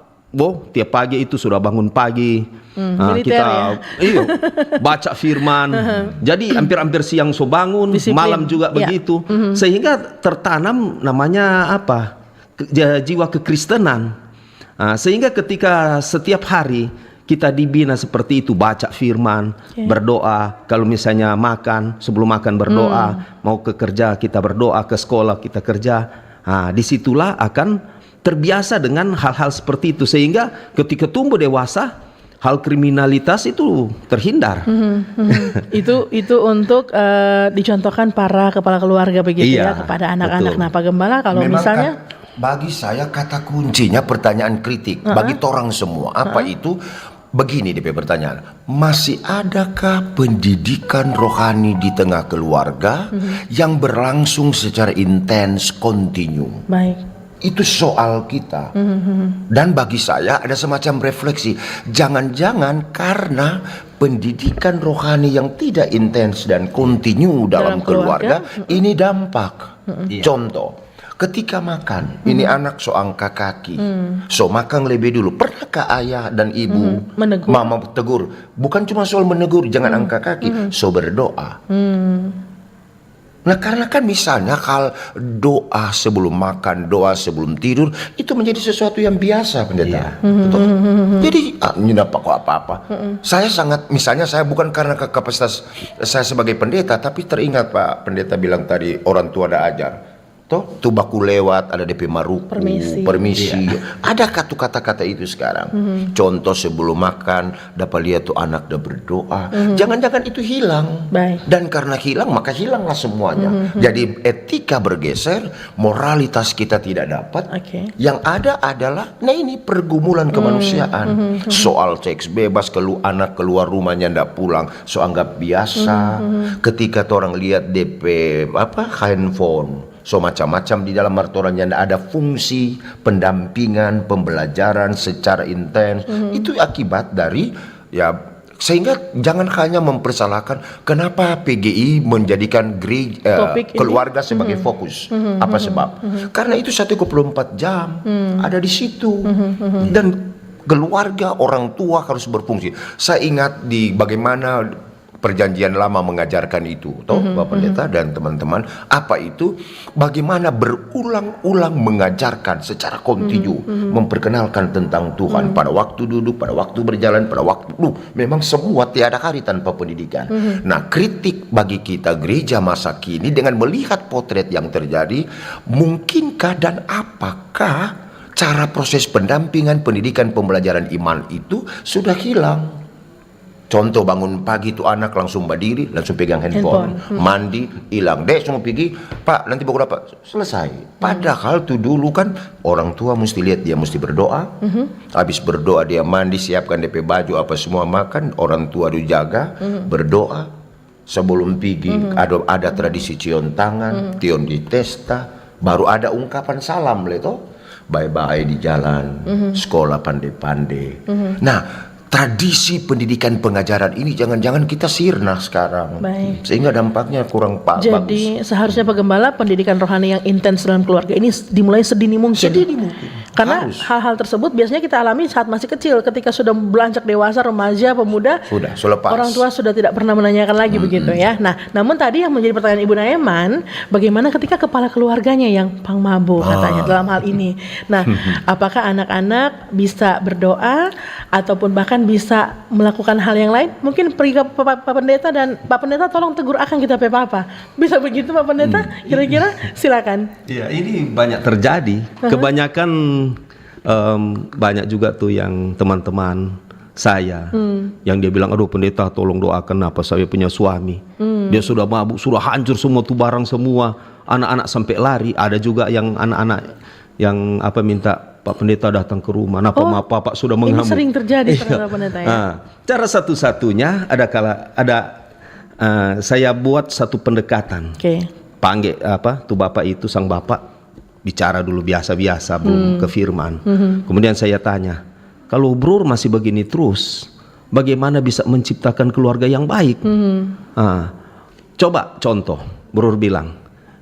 Tiap pagi itu sudah bangun pagi. Militer Kita ya? baca firman. Jadi hampir-hampir siang so bangun, Disiplin. malam juga Ya. begitu. Sehingga tertanam namanya apa? Jiwa kekristenan. Sehingga ketika setiap hari kita dibina seperti itu, baca firman, berdoa. Kalau misalnya makan, sebelum makan berdoa, mau ke kerja kita berdoa, ke sekolah kita kerja. Disitulah akan terbiasa dengan hal-hal seperti itu, sehingga ketika tumbuh dewasa, hal kriminalitas itu terhindar. Itu untuk dicontohkan para kepala keluarga begitu Iya, ya kepada anak-anak. betul. Nah, Pak Gembala, kalau Memang misalnya bagi saya kata kuncinya pertanyaan kritik bagi torang semua. Apa itu? Begini DP pertanyaan, masih adakah pendidikan rohani di tengah keluarga yang berlangsung secara intens, kontinu? baik. Itu soal kita. Dan bagi saya ada semacam refleksi, jangan-jangan karena pendidikan rohani yang tidak intens dan kontinu dalam Dalam keluarga, keluarga, ini dampak. Contoh, ketika makan, ini anak so angkat kaki, so makan lebih dulu. Pernahkah ayah dan ibu, Menegur. mama tegur? Bukan cuma soal menegur, jangan angkat kaki, so berdoa. Nah, karena kan misalnya kalau doa sebelum makan, doa sebelum tidur, itu menjadi sesuatu yang biasa, pendeta. Betul? Jadi ini dapat kok apa-apa. Saya sangat, misalnya saya bukan karena kapasitas saya sebagai pendeta, tapi teringat Pak Pendeta bilang tadi, orang tua ada ajar. Toh, tuh baku lewat, ada DP maruku, permisi. Ada kata-kata itu sekarang. Contoh sebelum makan, dapat lihat tuh anak udah berdoa. Jangan-jangan itu hilang. Baik. Dan karena hilang, maka hilanglah semuanya. Jadi etika bergeser, moralitas kita tidak dapat. Oke. Yang ada adalah, nah ini pergumulan kemanusiaan. Soal seks bebas, anak keluar rumahnya ndak pulang, so anggap biasa. Ketika orang lihat DP handphone, so macam-macam di dalam martorannya ada fungsi pendampingan, pembelajaran secara intens. Itu akibat dari sehingga jangan hanya mempersalahkan kenapa PGI menjadikan keluarga sebagai fokus. Apa sebab? Karena itu 1/24 jam ada di situ. Dan keluarga, orang tua harus berfungsi. Saya ingat di bagaimana Perjanjian Lama mengajarkan itu, Bapak Pendeta dan teman-teman, apa itu? Bagaimana berulang-ulang mengajarkan secara kontinu, memperkenalkan tentang Tuhan pada waktu duduk, pada waktu berjalan, pada waktu memang semua tiada hari tanpa pendidikan. Nah, kritik bagi kita gereja masa kini dengan melihat potret yang terjadi, mungkinkah dan apakah cara proses pendampingan, pendidikan, pembelajaran iman itu sudah hilang? Contoh bangun pagi itu anak langsung berdiri, langsung pegang handphone. Mandi, hilang. Dek semua pergi, Pak nanti baru dapat. Selesai. Padahal tuh dulu kan orang tua mesti lihat dia mesti berdoa. Habis berdoa dia mandi, siapkan DP baju apa semua makan. Orang tua dijaga, berdoa. Sebelum pergi ada tradisi cium tangan, tion di testa. Baru ada ungkapan salam leto. Bye-bye di jalan, sekolah pandai-pandai. Nah, tradisi pendidikan pengajaran ini jangan-jangan kita sirna sekarang. Baik. Sehingga dampaknya kurang bagus. Jadi seharusnya Pak Gembala, pendidikan rohani yang intens dalam keluarga ini dimulai sedini mungkin. Karena Harus. hal-hal tersebut biasanya kita alami saat masih kecil. Ketika sudah beranjak dewasa, remaja, pemuda, Sudah lepas. orang tua sudah tidak pernah menanyakan lagi begitu ya. Nah, namun tadi yang menjadi pertanyaan Ibu Naeman, bagaimana ketika kepala keluarganya yang pangmabo katanya dalam hal ini. Nah, apakah anak-anak bisa berdoa ataupun bahkan bisa melakukan hal yang lain? Mungkin pergi ke Pak Pendeta dan Pak Pendeta tolong tegur akan kita Papa. Bisa begitu Pak Pendeta? Kira-kira silakan. Ya, ini banyak terjadi. Kebanyakan banyak juga tuh yang teman-teman saya yang dia bilang, aduh pendeta tolong doakan apa saya punya suami. Dia sudah mabuk, sudah hancur semua tuh barang semua. anak-anak sampai lari. Ada juga yang anak-anak yang minta Pak Pendeta datang ke rumah. Napa Pak sudah Ini mengamuk. sering terjadi terhadap pendeta ya. Cara satu-satunya saya buat satu pendekatan. Oke. Panggil tuh bapak itu, sang bapak bicara dulu biasa-biasa belum ke firman. Kemudian saya tanya, kalau Brur masih begini terus, bagaimana bisa menciptakan keluarga yang baik? Coba contoh, Brur bilang,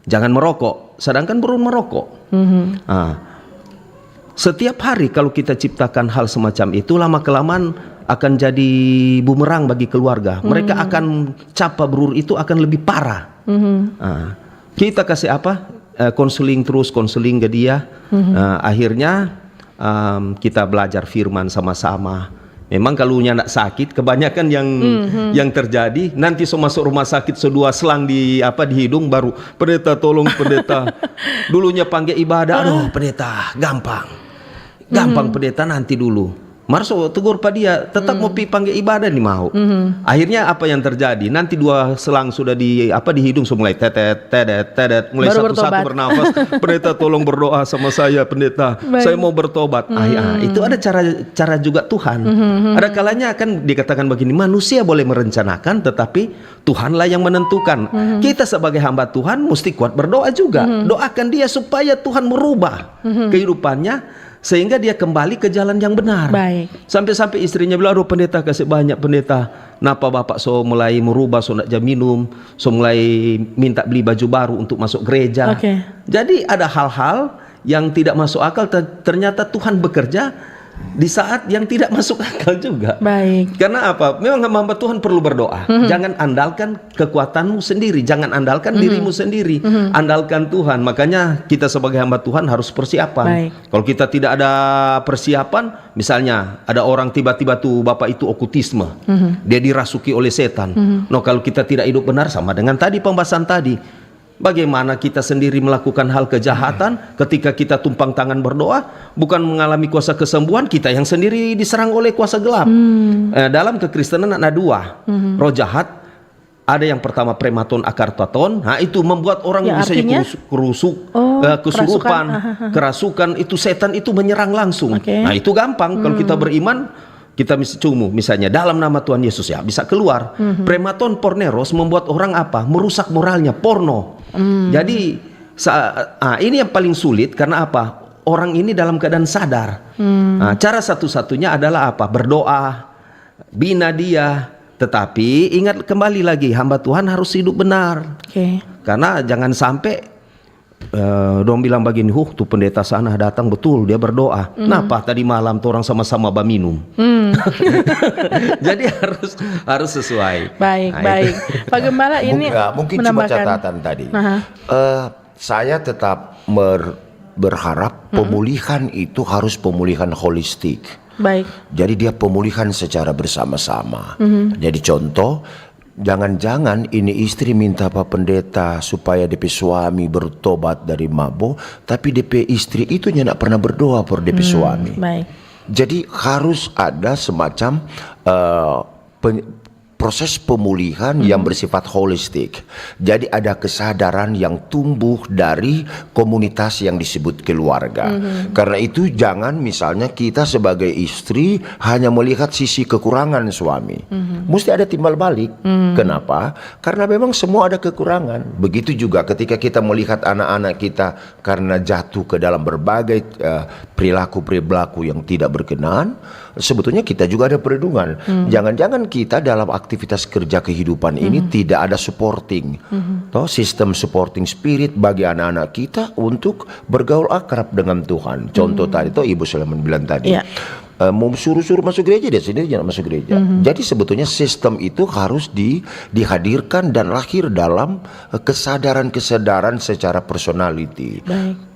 jangan merokok, sedangkan Brur merokok. Setiap hari kalau kita ciptakan hal semacam itu, lama-kelamaan akan jadi bumerang bagi keluarga. Mereka akan capa Brur itu akan lebih parah. Kita kasih konseling ke dia. Akhirnya kita belajar firman sama-sama. Memang kalau nak sakit, kebanyakan yang terjadi nanti masuk rumah sakit sedua selang di hidung baru, pendeta tolong pendeta. Dulunya panggil ibadah, aduh pendeta gampang pendeta nanti dulu. Marso tegur pada dia, tetap mau panggil ibadah nih mau. Akhirnya apa yang terjadi? Nanti dua selang sudah di hidung sudah mulai tetet, mulai satu-satu bernafas. Pendeta tolong berdoa sama saya pendeta. Saya mau bertobat. Itu ada cara juga Tuhan. Ada kalanya kan dikatakan begini, manusia boleh merencanakan, tetapi Tuhanlah yang menentukan. Kita sebagai hamba Tuhan mesti kuat berdoa juga. Doakan dia supaya Tuhan merubah kehidupannya, sehingga dia kembali ke jalan yang benar. Baik. Sampai istrinya bilang, aduh pendeta kasih banyak pendeta. Napa bapak mulai merubah, nak jam minum, mulai minta beli baju baru untuk masuk gereja. Jadi ada hal-hal yang tidak masuk akal, ternyata Tuhan bekerja di saat yang tidak masuk akal juga. Baik. Karena apa? Memang hamba Tuhan perlu berdoa. Jangan andalkan kekuatanmu sendiri, jangan andalkan dirimu sendiri, andalkan Tuhan. Makanya kita sebagai hamba Tuhan harus persiapan. Baik. Kalau kita tidak ada persiapan, misalnya ada orang tiba-tiba tuh bapak itu okutisme, dia dirasuki oleh setan. No, kalau kita tidak hidup benar, sama dengan tadi pembahasan tadi. Bagaimana kita sendiri melakukan hal kejahatan, ketika kita tumpang tangan berdoa, bukan mengalami kuasa kesembuhan, kita yang sendiri diserang oleh kuasa gelap. Dalam kekristenan ada dua roh jahat. Ada yang pertama prematon akartaton, itu membuat orang bisa kesurupan, kerasukan, itu setan itu menyerang langsung. Nah itu gampang kalau kita beriman. Kita misalnya dalam nama Tuhan Yesus ya bisa keluar. Prematon porneros membuat orang merusak moralnya, porno. Jadi ini yang paling sulit karena orang ini dalam keadaan sadar. Cara satu-satunya adalah berdoa, bina dia. Tetapi ingat kembali lagi, hamba Tuhan harus hidup benar. Karena jangan sampai dong bilang begini, tuh pendeta sana datang betul dia berdoa. Kenapa tadi malam tuh orang sama-sama minum? Jadi harus sesuai. Baik. Pak Gembala ini mungkin cuma catatan tadi. Saya tetap berharap pemulihan itu harus pemulihan holistik. Baik. Jadi dia pemulihan secara bersama-sama. Jadi contoh, jangan-jangan ini istri minta Pak Pendeta supaya DP suami bertobat dari mabuk, tapi DP istri itu tidak pernah berdoa per DP suami. Baik. Jadi harus ada semacam proses pemulihan yang bersifat holistik. Jadi ada kesadaran yang tumbuh dari komunitas yang disebut keluarga. Karena itu jangan misalnya kita sebagai istri hanya melihat sisi kekurangan suami. Mesti ada timbal balik. Kenapa? Karena memang semua ada kekurangan. Begitu juga ketika kita melihat anak-anak kita karena jatuh ke dalam berbagai perilaku yang tidak berkenan, sebetulnya kita juga ada perlindungan. Jangan-jangan kita dalam aktivitas kerja kehidupan ini tidak ada supporting, sistem supporting spirit bagi anak-anak kita untuk bergaul akrab dengan Tuhan. Contoh tadi itu Ibu Sulaiman bilang tadi, mau suruh masuk gereja, dia sendiri jangan masuk gereja. Jadi sebetulnya sistem itu harus dihadirkan dan lahir dalam kesadaran secara personality.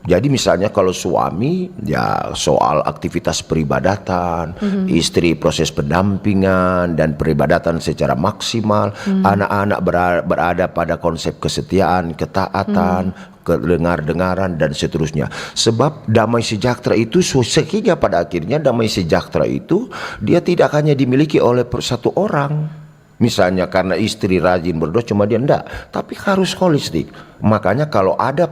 Jadi misalnya kalau suami ya soal aktivitas peribadatan, istri proses pendampingan dan peribadatan secara maksimal, anak-anak berada pada konsep kesetiaan, ketaatan, kedengar-dengaran dan seterusnya. Sebab damai sejahtera itu sehingga pada akhirnya damai sejahtera itu dia tidak hanya dimiliki oleh satu orang, Misalnya karena istri rajin berdoa cuma dia enggak, tapi harus holistik. Makanya kalau ada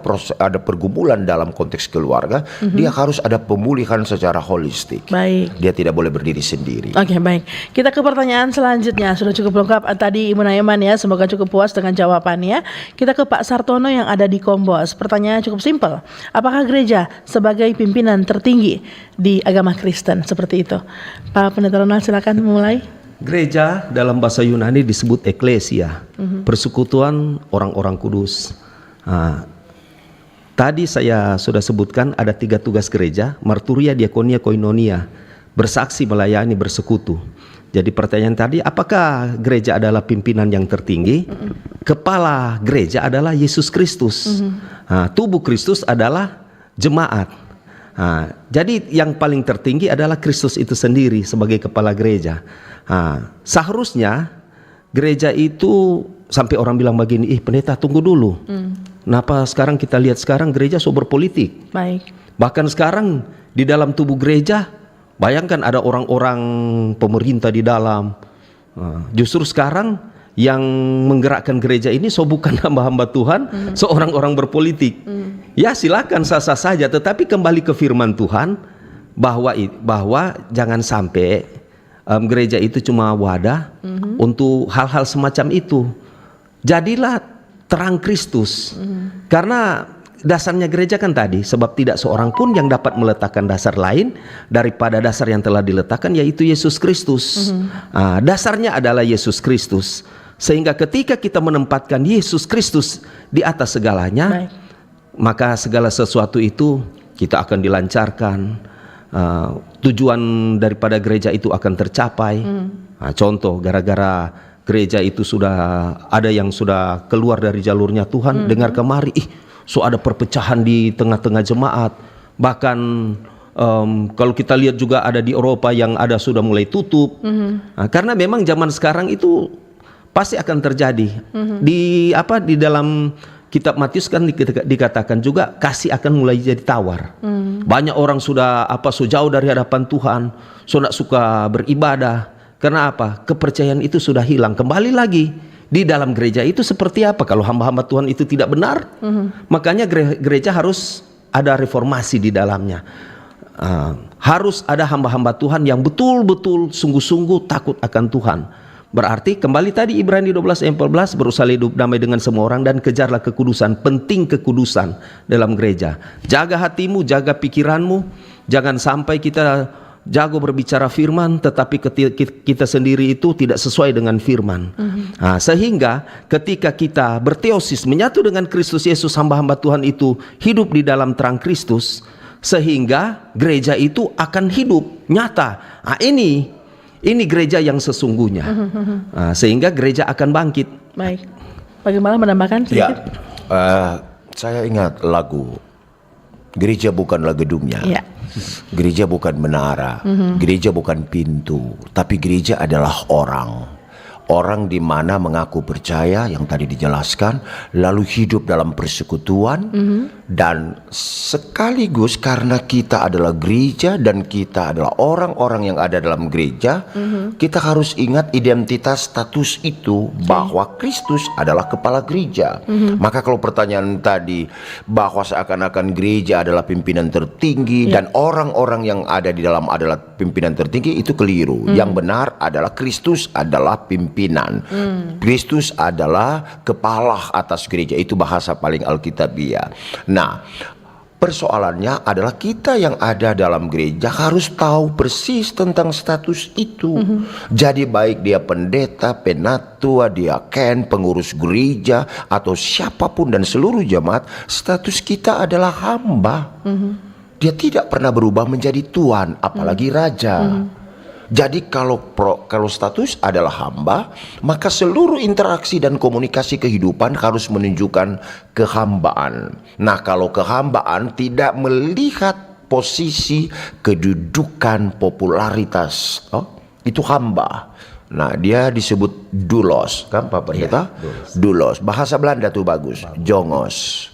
pergumulan dalam konteks keluarga, dia harus ada pemulihan secara holistik. Baik. Dia tidak boleh berdiri sendiri. Oke, baik. Kita ke pertanyaan selanjutnya. Sudah cukup lengkap tadi Ibu Naiman ya. Semoga cukup puas dengan jawabannya. Kita ke Pak Sartono yang ada di Kombos. Pertanyaannya cukup simpel. Apakah gereja sebagai pimpinan tertinggi di agama Kristen? Seperti itu. Pak Pendeta Ronald, silakan mulai. Gereja dalam bahasa Yunani disebut eklesia, persekutuan orang-orang kudus. Tadi saya sudah sebutkan ada 3 tugas gereja: marturia, diakonia, koinonia, bersaksi, melayani, bersekutu. Jadi pertanyaan tadi, apakah gereja adalah pimpinan yang tertinggi? Kepala gereja adalah Yesus Kristus. Tubuh Kristus adalah jemaat. Jadi yang paling tertinggi adalah Kristus itu sendiri sebagai kepala gereja. Seharusnya gereja itu, sampai orang bilang begini, pendeta tunggu dulu. Kenapa sekarang kita lihat sekarang gereja so berpolitik? Baik. Bahkan sekarang di dalam tubuh gereja, bayangkan ada orang-orang pemerintah di dalam. Justru sekarang yang menggerakkan gereja ini so bukan hamba-hamba Tuhan, seorang orang berpolitik. Ya silakan sah-sah saja, tetapi kembali ke firman Tuhan bahwa jangan sampai gereja itu cuma wadah untuk hal-hal semacam itu. Jadilah terang Kristus. Karena dasarnya gereja kan tadi, sebab tidak seorang pun yang dapat meletakkan dasar lain daripada dasar yang telah diletakkan, yaitu Yesus Kristus. Dasarnya adalah Yesus Kristus. Sehingga ketika kita menempatkan Yesus Kristus di atas segalanya, maka segala sesuatu itu kita akan dilancarkan. Tujuan daripada gereja itu akan tercapai. Contoh, gara-gara gereja itu sudah ada yang sudah keluar dari jalurnya Tuhan, dengar kemari, so ada perpecahan di tengah-tengah jemaat. Bahkan kalau kita lihat juga ada di Eropa yang ada sudah mulai tutup. Karena memang zaman sekarang itu pasti akan terjadi. Di dalam Kitab Matius kan dikatakan juga kasih akan mulai jadi tawar. Banyak orang sudah jauh dari hadapan Tuhan, sudah suka beribadah. Karena apa? Kepercayaan itu sudah hilang. Kembali lagi di dalam gereja itu seperti apa kalau hamba-hamba Tuhan itu tidak benar? Makanya gereja harus ada reformasi di dalamnya. Harus ada hamba-hamba Tuhan yang betul-betul sungguh-sungguh takut akan Tuhan. Berarti kembali tadi Ibrani 12 ayat 14, berusaha hidup damai dengan semua orang dan kejarlah kekudusan. Penting kekudusan dalam gereja. Jaga hatimu, jaga pikiranmu. Jangan sampai kita jago berbicara firman tetapi kita sendiri itu tidak sesuai dengan firman. Sehingga ketika kita berteosis menyatu dengan Kristus Yesus, hamba-hamba Tuhan itu hidup di dalam terang Kristus, sehingga gereja itu akan hidup nyata. Ini gereja yang sesungguhnya. Sehingga gereja akan bangkit. Baik. Bagaimana menambahkan sedikit? Saya ingat lagu gereja bukanlah gedungnya. Gereja bukan menara. Gereja bukan pintu, tapi gereja adalah orang. Orang di mana mengaku percaya yang tadi dijelaskan, lalu hidup dalam persekutuan, dan sekaligus karena kita adalah gereja dan kita adalah orang-orang yang ada dalam gereja, kita harus ingat identitas status itu bahwa Kristus adalah kepala gereja. Maka kalau pertanyaan tadi bahwa seakan-akan gereja adalah pimpinan tertinggi dan orang-orang yang ada di dalam adalah pimpinan tertinggi, itu keliru. Yang benar adalah Kristus adalah pimpinan. Kristus adalah kepala atas gereja. Itu bahasa paling alkitabiah. Nah, persoalannya adalah kita yang ada dalam gereja harus tahu persis tentang status itu. Jadi baik dia pendeta, penatua, diaken, pengurus gereja, atau siapapun dan seluruh jemaat, status kita adalah hamba. Dia tidak pernah berubah menjadi tuan, apalagi raja. Jadi kalau status adalah hamba, maka seluruh interaksi dan komunikasi kehidupan harus menunjukkan kehambaan. Nah, kalau kehambaan tidak melihat posisi, kedudukan, popularitas, itu hamba. Nah, dia disebut doulos, kan Pak Pendeta? Doulos. Bahasa Belanda tuh bagus, jongos.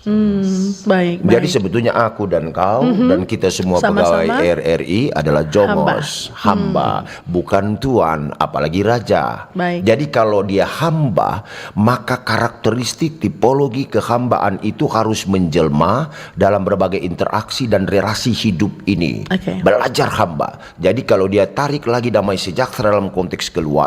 Baik. Jadi sebetulnya aku dan kau dan kita semua Sama-sama. pegawai RRI adalah jongos, hamba, bukan tuan, apalagi raja. Baik. Jadi kalau dia hamba, maka karakteristik tipologi kehambaan itu harus menjelma dalam berbagai interaksi dan relasi hidup ini. Oke. Belajar hamba. Jadi kalau dia tarik lagi damai sejahtera dalam konteks keluarga,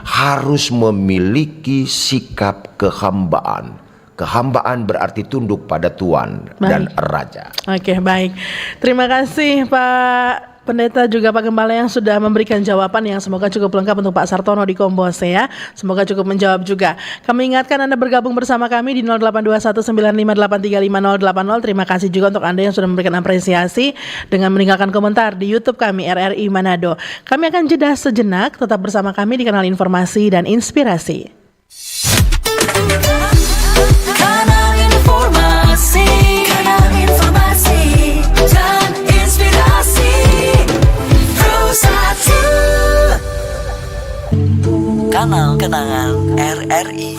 harus memiliki sikap kehambaan. Kehambaan berarti tunduk pada Tuan dan Raja. Oke, baik. Terima kasih Pak Pendeta juga Pak Gembala yang sudah memberikan jawaban yang semoga cukup lengkap untuk Pak Sartono di Kombose ya. Semoga cukup menjawab juga. Kami ingatkan Anda bergabung bersama kami di 082195835080. Terima kasih juga untuk Anda yang sudah memberikan apresiasi dengan meninggalkan komentar di YouTube kami RRI Manado. Kami akan jeda sejenak, tetap bersama kami di kanal Informasi dan Inspirasi. Kanal Informasi dan Inspirasi Pro1. Kanal Kenangan RRI.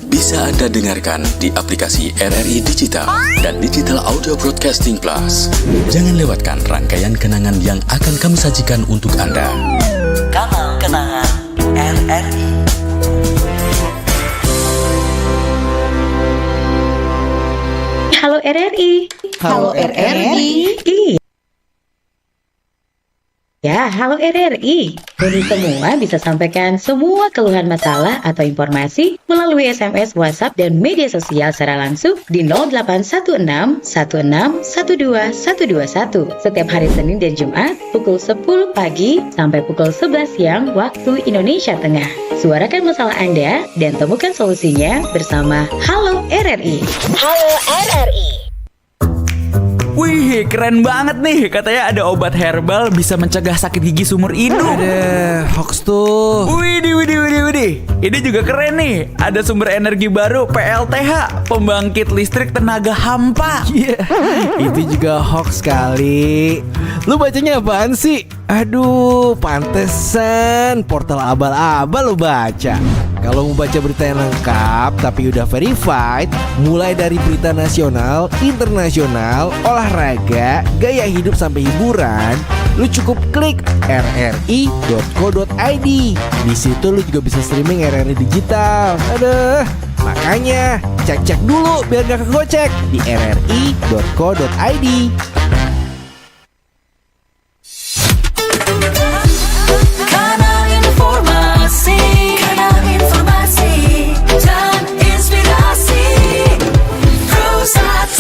Bisa Anda dengarkan di aplikasi RRI Digital dan Digital Audio Broadcasting Plus. Jangan lewatkan rangkaian kenangan yang akan kami sajikan untuk Anda. Kanal Kenangan RRI. Halo RRI. Halo RRI. Ya, halo RRI. Kami semua bisa sampaikan semua keluhan masalah atau informasi melalui SMS, WhatsApp, dan media sosial secara langsung di 0816 16 12 121 setiap hari Senin dan Jumat pukul 10 pagi sampai pukul 11 siang waktu Indonesia Tengah. Suarakan masalah Anda dan temukan solusinya bersama Halo RRI. Halo RRI. Wih, keren banget nih. Katanya ada obat herbal bisa mencegah sakit gigi seumur hidup. Ada hoax tuh. Widih. Ini juga keren nih. Ada sumber energi baru PLTH, pembangkit listrik tenaga hampa. Iya, itu juga hoax kali. Lu bacanya apaan sih? Aduh, pantesan portal abal-abal lu baca. Kalau mau baca berita yang lengkap tapi udah verified, mulai dari berita nasional, internasional, olahraga, gaya hidup sampai hiburan, lu cukup klik rri.co.id. Di situ lu juga bisa streaming RRI digital. Aduh, makanya cek-cek dulu biar gak kegocek di rri.co.id. Kanal Informasi dan Inspirasi Pro1.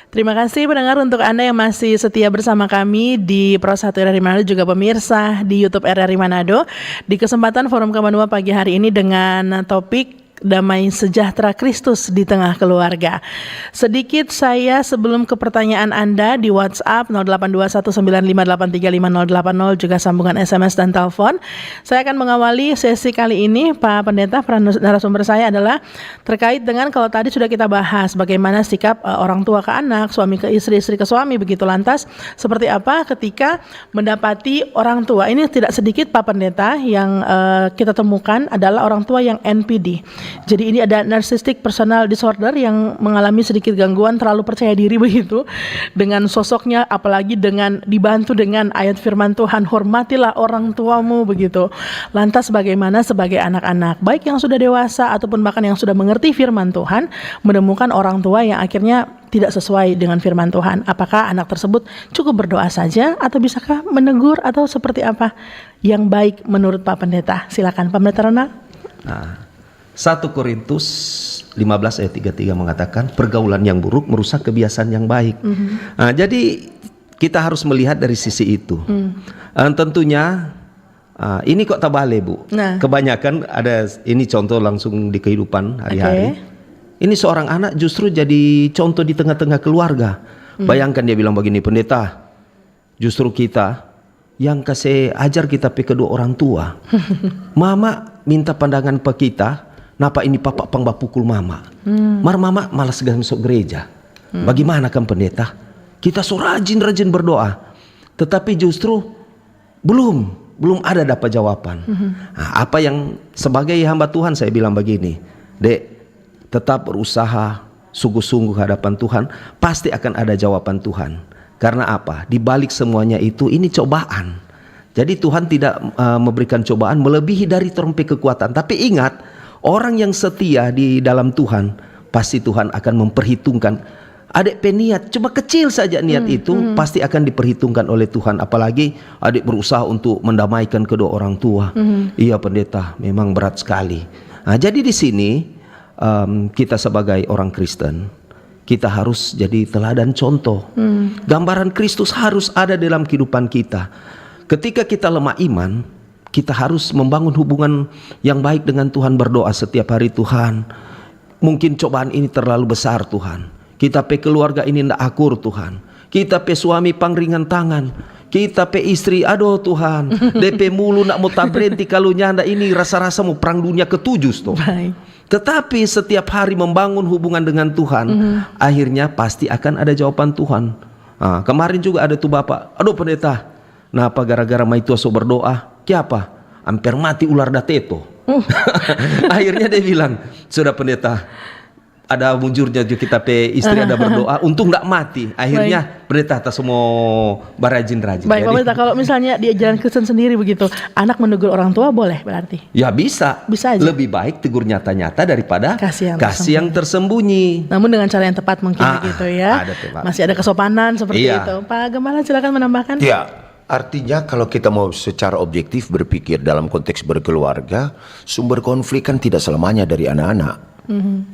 Terima kasih pendengar untuk Anda yang masih setia bersama kami di Pro1 RRI Manado, juga pemirsa di YouTube RRI Manado. Di kesempatan Forum Kawanua pagi hari ini dengan topik Damai Sejahtera Kristus di Tengah Keluarga. Sedikit saya sebelum ke pertanyaan Anda di WhatsApp 082195835080, juga sambungan SMS dan telepon. Saya akan mengawali sesi kali ini, Pak Pendeta. Narasumber saya adalah terkait dengan kalau tadi sudah kita bahas bagaimana sikap orang tua ke anak, suami ke istri, istri ke suami, begitu. Lantas seperti apa ketika mendapati orang tua. Ini tidak sedikit Pak Pendeta yang kita temukan adalah orang tua yang NPD. Jadi ini ada narcissistic personal disorder yang mengalami sedikit gangguan terlalu percaya diri begitu dengan sosoknya, apalagi dengan dibantu dengan ayat firman Tuhan, hormatilah orang tuamu begitu. Lantas bagaimana sebagai anak-anak baik yang sudah dewasa ataupun bahkan yang sudah mengerti firman Tuhan menemukan orang tua yang akhirnya tidak sesuai dengan firman Tuhan? Apakah anak tersebut cukup berdoa saja atau bisakah menegur atau seperti apa yang baik menurut Pak Pendeta? Silakan Pak Pendeta Ronald. 1 Korintus 15 ayat 33 mengatakan pergaulan yang buruk merusak kebiasaan yang baik. Nah, jadi kita harus melihat dari sisi itu. Tentunya ini kok tabale Bu. Nah. Kebanyakan ada ini contoh langsung di kehidupan hari-hari. Ini seorang anak justru jadi contoh di tengah-tengah keluarga. Bayangkan dia bilang begini, pendeta, justru kita yang kasih ajar kita pe kedua orang tua. Mama minta pandangan pe kita. Napa ini papa pangba pukul mama. Mama malas masuk gereja. Bagaimana kan pendeta? Kita so rajin berdoa. tetapi justru belum ada dapat jawaban. Nah, apa yang sebagai hamba Tuhan saya bilang begini, Dek, tetap berusaha sungguh-sungguh hadapan Tuhan, pasti akan ada jawaban Tuhan. Karena apa? Di balik semuanya itu ini cobaan. Jadi Tuhan tidak memberikan cobaan melebihi dari terumpi kekuatan. Tapi ingat, orang yang setia di dalam Tuhan, pasti Tuhan akan memperhitungkan. Adik peniat, cuma kecil saja niat itu pasti akan diperhitungkan oleh Tuhan. Apalagi adik berusaha untuk mendamaikan kedua orang tua. Iya pendeta, memang berat sekali. Nah, jadi di sini kita sebagai orang Kristen, kita harus jadi teladan contoh. Gambaran Kristus harus ada dalam kehidupan kita. Ketika kita lemah iman, kita harus membangun hubungan yang baik dengan Tuhan, berdoa setiap hari. Tuhan, mungkin cobaan ini terlalu besar Tuhan. Kita pe keluarga ini ndak akur Tuhan. Kita pe suami pangringan tangan. Kita pe istri, aduh Tuhan, DP mulu nak mau tabrenti kalau nyanda ini rasa-rasa mau perang dunia ke-7 toh. Tetapi setiap hari membangun hubungan dengan Tuhan, akhirnya pasti akan ada jawaban Tuhan. Nah, kemarin juga ada tuh bapak, aduh pendeta, napa gara-gara maituaso berdoa, kiapa? Hampir mati ular dateto. Akhirnya dia bilang, sudah pendeta, ada munjurnya juga kita pe istri ada berdoa, untung tidak mati. Akhirnya pendeta atas semua barajin-rajin. Baik, Pak Pendeta, kalau misalnya di ajaran Kristen sendiri begitu, anak menegur orang tua boleh berarti? Ya bisa. Bisa aja. Lebih baik tegur nyata-nyata daripada kasih yang tersembunyi. Namun dengan cara yang tepat mungkin begitu ya. Masih ada kesopanan seperti itu. Pak Gembala silakan menambahkan. Ya, artinya kalau kita mau secara objektif berpikir dalam konteks berkeluarga, sumber konflik kan tidak selamanya dari anak-anak.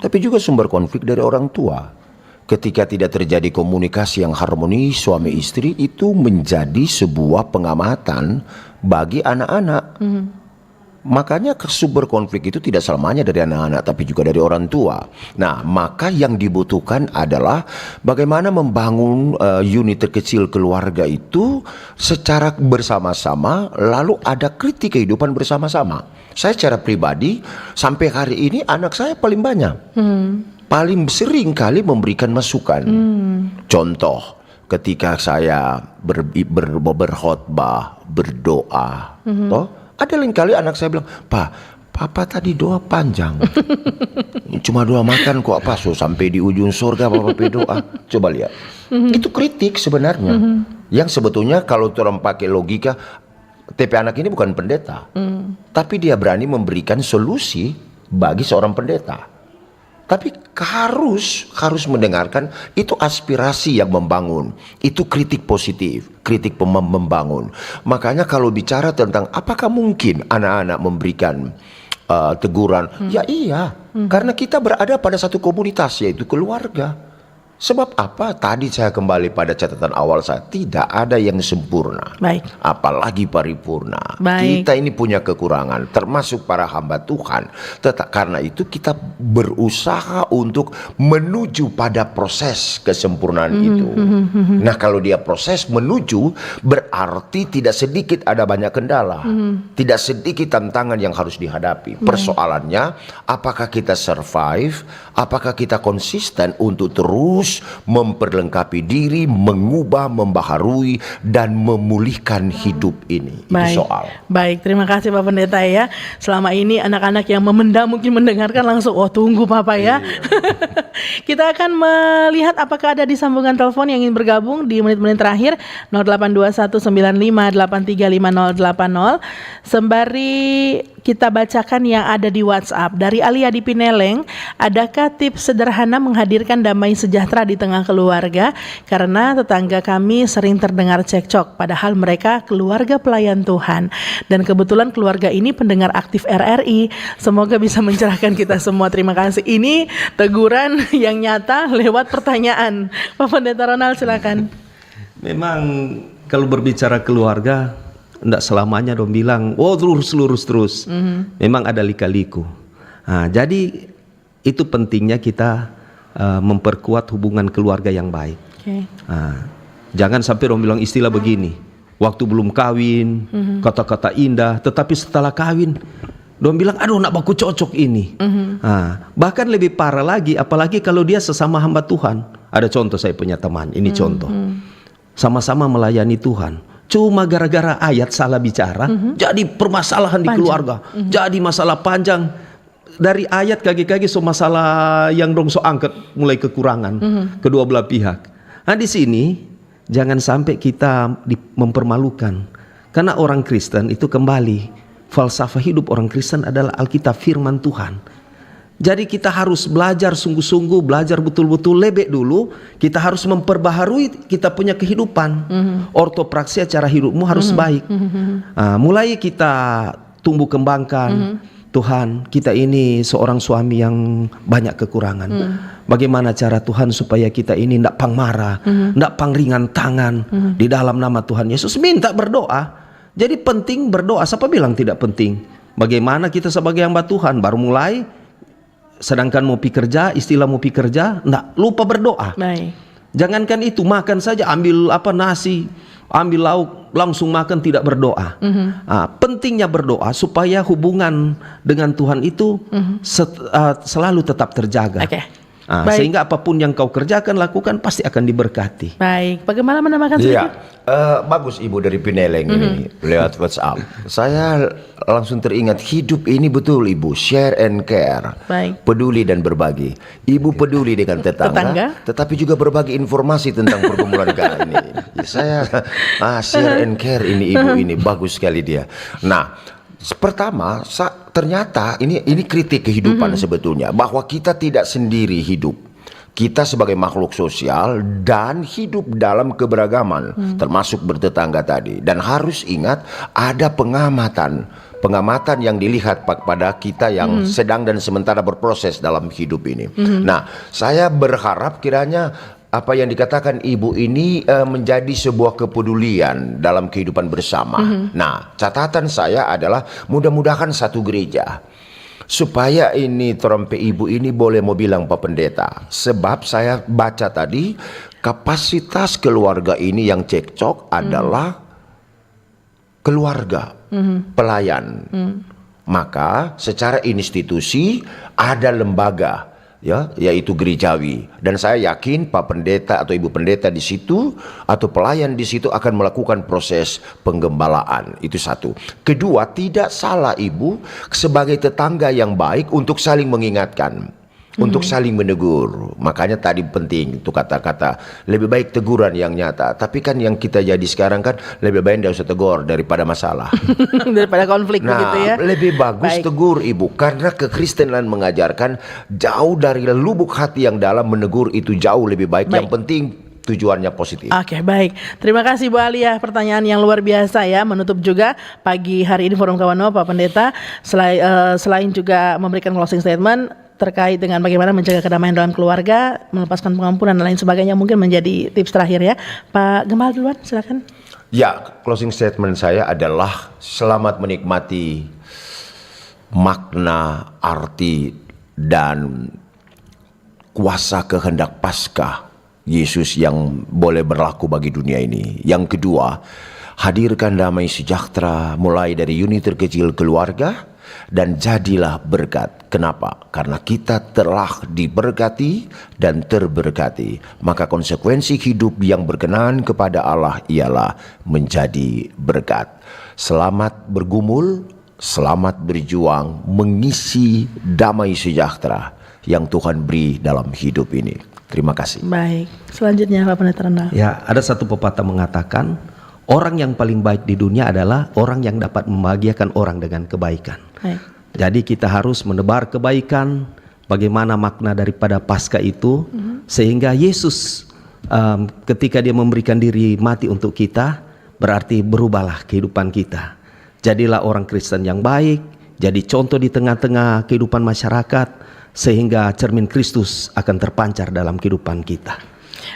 Tapi juga sumber konflik dari orang tua. Ketika tidak terjadi komunikasi yang harmonis suami istri, itu menjadi sebuah pengamatan bagi anak-anak. Makanya sumber konflik itu tidak selamanya dari anak-anak, tapi juga dari orang tua. Nah, maka yang dibutuhkan adalah bagaimana membangun unit terkecil keluarga itu secara bersama-sama, lalu ada kritik kehidupan bersama-sama. Saya secara pribadi sampai hari ini anak saya paling banyak, paling sering kali memberikan masukan. Contoh, ketika saya berkhotbah, berdoa, toh ada lain kali anak saya bilang, Papa tadi doa panjang, cuma doa makan kok apa, so sampai di ujung surga Papa doa. Coba lihat, itu kritik sebenarnya. Yang sebetulnya kalau orang pakai logika, TP anak ini bukan pendeta, tapi dia berani memberikan solusi bagi seorang pendeta. Tapi harus mendengarkan itu aspirasi yang membangun, itu kritik positif, kritik membangun. Makanya kalau bicara tentang apakah mungkin anak-anak memberikan teguran, ya iya, karena kita berada pada satu komunitas yaitu keluarga. Sebab apa? Tadi saya kembali pada catatan awal saya, tidak ada yang sempurna. Baik. Apalagi paripurna. Baik. Kita ini punya kekurangan, termasuk para hamba Tuhan. Karena itu kita berusaha untuk menuju pada proses kesempurnaan itu. Nah, kalau dia proses menuju, berarti tidak sedikit ada banyak kendala. Tidak sedikit tantangan yang harus dihadapi. Persoalannya, apakah kita survive? Apakah kita konsisten untuk terus memperlengkapi diri, mengubah, membaharui, dan memulihkan hidup ini. Itu soal. Baik, terima kasih Pak Pendeta ya. Selama ini anak-anak yang memendam mungkin mendengarkan langsung, oh tunggu Papa ya. Kita akan melihat apakah ada di sambungan telepon yang ingin bergabung di menit-menit terakhir. 082195835080. Sembari kita bacakan yang ada di WhatsApp. Dari Alia di Pineleng, adakah tips sederhana menghadirkan damai sejahtera di tengah keluarga? Karena tetangga kami sering terdengar cekcok, padahal mereka keluarga pelayan Tuhan. Dan kebetulan keluarga ini pendengar aktif RRI. Semoga bisa mencerahkan kita semua. Terima kasih. Ini teguran yang nyata lewat pertanyaan. Pak Pendeta Ronald silakan. Memang kalau berbicara keluarga, tidak selamanya dong bilang, oh lurus terus. Memang ada lika-liku. Nah, jadi itu pentingnya kita memperkuat hubungan keluarga yang baik. Nah, jangan sampai dong bilang istilah begini, waktu belum kawin, kata-kata indah, tetapi setelah kawin, dong bilang, aduh nak baku cocok ini. Nah, bahkan lebih parah lagi, apalagi kalau dia sesama hamba Tuhan. Ada contoh, saya punya teman, ini contoh. Sama-sama melayani Tuhan. Cuma gara-gara ayat salah bicara, jadi permasalahan di keluarga, jadi masalah panjang. Dari ayat kaki-kaki so masalah yang dong so angkat mulai kekurangan kedua belah pihak. Nah di sini jangan sampai kita mempermalukan, karena orang Kristen itu kembali falsafah hidup orang Kristen adalah Alkitab, firman Tuhan. Jadi kita harus belajar sungguh-sungguh, belajar betul-betul lebih dulu. Kita harus memperbaharui kita punya kehidupan. Ortopraksia cara hidupmu harus baik. Mulai kita tumbuh kembangkan. Tuhan, kita ini seorang suami yang banyak kekurangan. Bagaimana cara Tuhan supaya kita ini tidak pang marah, tidak pang ringan tangan di dalam nama Tuhan Yesus. Minta berdoa. Jadi penting berdoa. Siapa bilang tidak penting? Bagaimana kita sebagai hamba Tuhan baru mulai, sedangkan mau pi kerja, istilah mau pi kerja, nggak lupa berdoa. Baik. Jangankan itu, makan saja ambil nasi, ambil lauk, langsung makan tidak berdoa. Pentingnya berdoa supaya hubungan dengan Tuhan itu selalu tetap terjaga. Sehingga apapun yang kau kerjakan, lakukan, pasti akan diberkati. Baik, bagaimana menambahkan sedikit? Bagus Ibu dari Pineleng ini lewat WhatsApp. Saya langsung teringat hidup ini betul Ibu, share and care. Baik. Peduli dan berbagi. Ibu peduli dengan tetangga, tetapi juga berbagi informasi tentang pergumulan kita ini. Saya share and care ini Ibu ini bagus sekali dia. Nah, pertama, ternyata ini kritik kehidupan sebetulnya, bahwa kita tidak sendiri hidup. Kita sebagai makhluk sosial dan hidup dalam keberagaman, termasuk bertetangga tadi. Dan harus ingat ada pengamatan yang dilihat pada kita yang sedang dan sementara berproses dalam hidup ini. Nah, saya berharap kiranya apa yang dikatakan Ibu ini menjadi sebuah kepedulian dalam kehidupan bersama. Nah, catatan saya adalah mudah-mudahan satu gereja, supaya ini trompe Ibu ini boleh mau bilang Pak Pendeta. Sebab saya baca tadi kapasitas keluarga ini yang cekcok adalah keluarga, pelayan. Maka secara institusi ada lembaga, ya, yaitu gerejawi, dan saya yakin Pak Pendeta atau Ibu Pendeta di situ atau pelayan di situ akan melakukan proses penggembalaan. Itu satu. Kedua, tidak salah Ibu sebagai tetangga yang baik untuk saling mengingatkan, untuk saling menegur. Makanya tadi penting itu kata-kata lebih baik teguran yang nyata. Tapi kan yang kita jadi sekarang kan lebih baik tidak usah tegur daripada masalah. Daripada konflik begitu ya. Lebih bagus tegur Ibu, karena kekristenan mengajarkan jauh dari lubuk hati yang dalam menegur itu jauh lebih baik. Yang penting tujuannya positif. Oke, baik. Terima kasih Bu Alia, pertanyaan yang luar biasa ya. Menutup juga pagi hari ini Forum Kawan Pak Pendeta, selain juga memberikan closing statement terkait dengan bagaimana menjaga kedamaian dalam keluarga, melepaskan pengampunan dan lain sebagainya, mungkin menjadi tips terakhir ya. Pak Gembala duluan, silakan. Ya, closing statement saya adalah selamat menikmati makna, arti, dan kuasa kehendak Paskah Yesus yang boleh berlaku bagi dunia ini. Yang kedua, hadirkan damai sejahtera mulai dari unit terkecil keluarga, dan jadilah berkat. Kenapa? Karena kita telah diberkati dan terberkati. Maka konsekuensi hidup yang berkenan kepada Allah ialah menjadi berkat. Selamat bergumul, selamat berjuang mengisi damai sejahtera yang Tuhan beri dalam hidup ini. Terima kasih. Baik, selanjutnya Pak Pendeta Randall. Ya, ada satu pepatah mengatakan, orang yang paling baik di dunia adalah orang yang dapat membahagiakan orang dengan kebaikan. Jadi kita harus menebar kebaikan. Bagaimana makna daripada Paskah itu, sehingga Yesus ketika dia memberikan diri mati untuk kita, berarti berubahlah kehidupan kita. Jadilah orang Kristen yang baik, jadi contoh di tengah-tengah kehidupan masyarakat, sehingga cermin Kristus akan terpancar dalam kehidupan kita.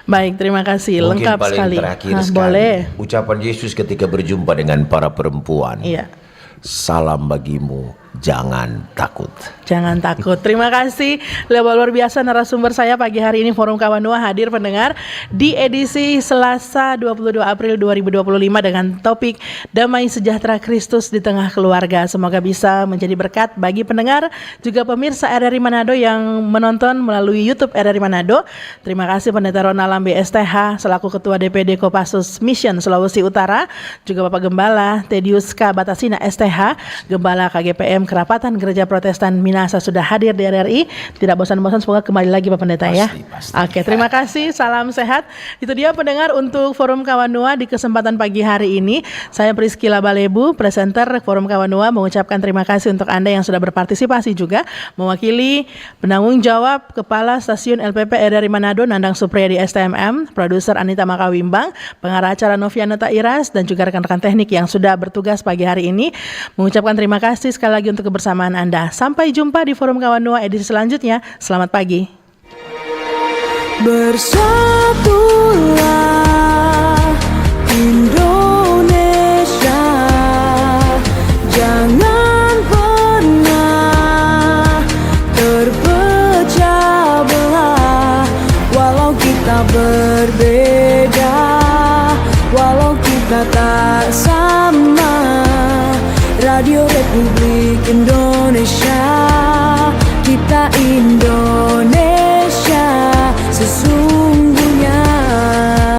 Baik, terima kasih. Mungkin Lengkap paling sekali. terakhir sekali, boleh. ucapan Yesus ketika berjumpa dengan para perempuan. Iya. Salam bagimu jangan takut. Jangan takut. Terima kasih luar biasa narasumber saya pagi hari ini. Forum Kawanua hadir pendengar di edisi Selasa 22 April 2025 dengan topik Damai Sejahtera Kristus di Tengah Keluarga. Semoga bisa menjadi berkat bagi pendengar juga pemirsa RRI Manado yang menonton melalui YouTube RRI Manado. Terima kasih Pendeta Ronalam BSTH selaku Ketua DPD Kopassus Mission Sulawesi Utara, juga Bapak Gembala Tedius K. Batasina STH, Gembala KGPM Kerapatan Gereja Protestan Minasa sudah hadir di RRI. Tidak bosan-bosan, semoga kembali lagi Pak Pendeta ya. Pasti. Oke, terima kasih. Salam sehat. Itu dia pendengar untuk Forum Kawanua di kesempatan pagi hari ini. Saya Priscila Balebu, presenter Forum Kawanua, mengucapkan terima kasih untuk Anda yang sudah berpartisipasi juga. Mewakili penanggung jawab Kepala Stasiun LPP RRI Manado Nandang Supriyadi STMM, produser Anita Makawimbang, pengarah acara Novianeta Iras, dan juga rekan-rekan teknik yang sudah bertugas pagi hari ini. Mengucapkan terima kasih sekali lagi untuk kebersamaan Anda. Sampai jumpa di Forum Kawanua edisi selanjutnya. Selamat pagi. Bersatulah Indonesia, jangan pernah terpecah belah. Walau kita berbeda, walau kita tak sama, Radio Republik Indonesia, kita Indonesia, sesuai